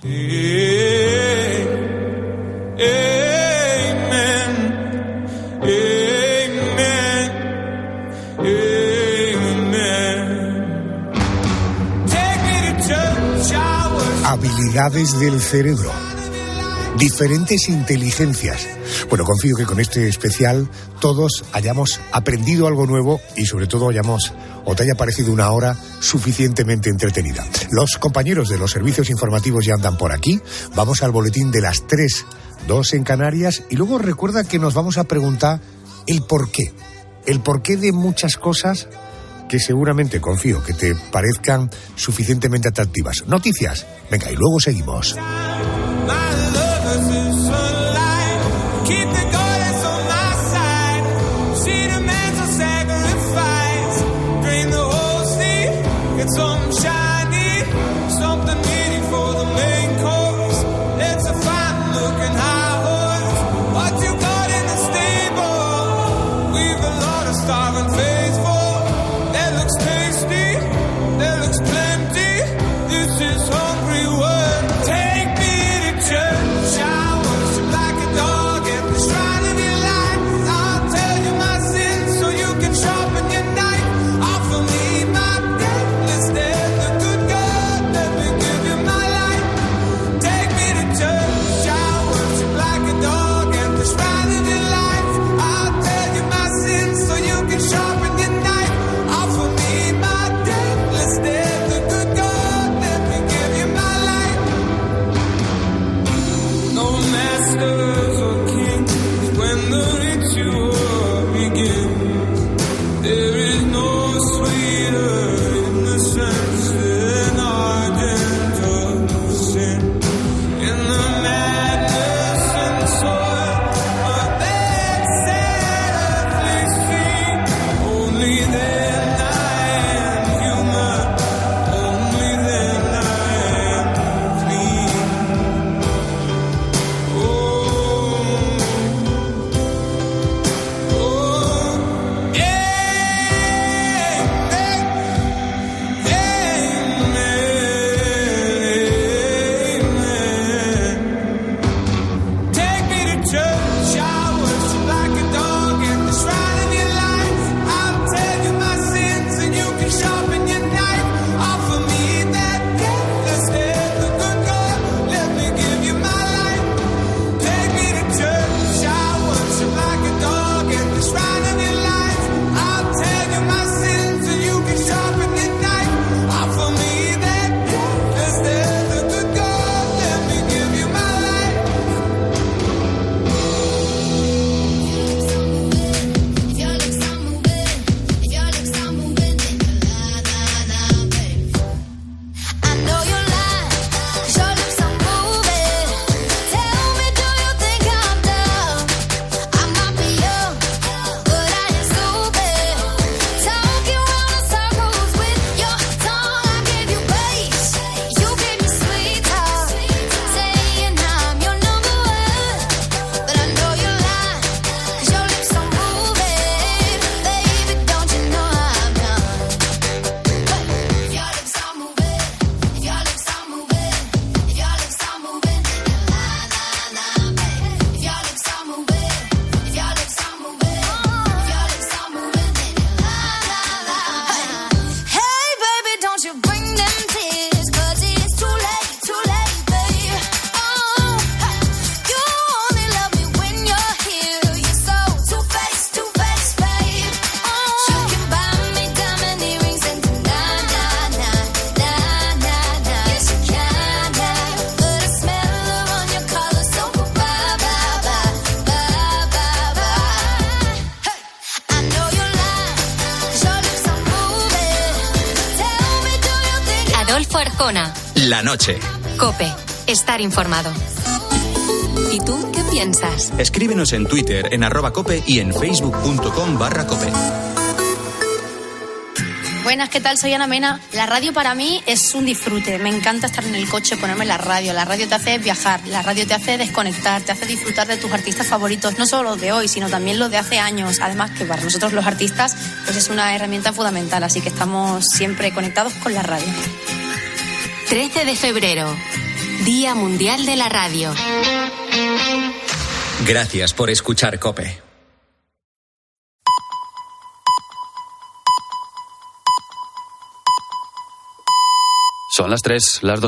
Habilidades del cerebro. Diferentes inteligencias. Bueno, confío que con este especial todos hayamos aprendido algo nuevo y sobre todo o te haya parecido una hora suficientemente entretenida. Los compañeros de los servicios informativos ya andan por aquí. Vamos al boletín de las 3, 2 en Canarias, y luego recuerda que nos vamos a preguntar el porqué. El porqué de muchas cosas que seguramente, confío, que te parezcan suficientemente atractivas. Noticias. Venga, y luego seguimos. Arjona. La noche. COPE. Estar informado. ¿Y tú qué piensas? Escríbenos en Twitter en @cope y en facebook.com/cope. Buenas, ¿qué tal? Soy Ana Mena. La radio para mí es un disfrute. Me encanta estar en el coche, ponerme la radio. La radio te hace viajar, la radio te hace desconectar, te hace disfrutar de tus artistas favoritos, no solo los de hoy, sino también los de hace años. Además que para nosotros los artistas pues es una herramienta fundamental, así que estamos siempre conectados con la radio. 13 de febrero, Día Mundial de la Radio. Gracias por escuchar COPE. Son las 3, las 2.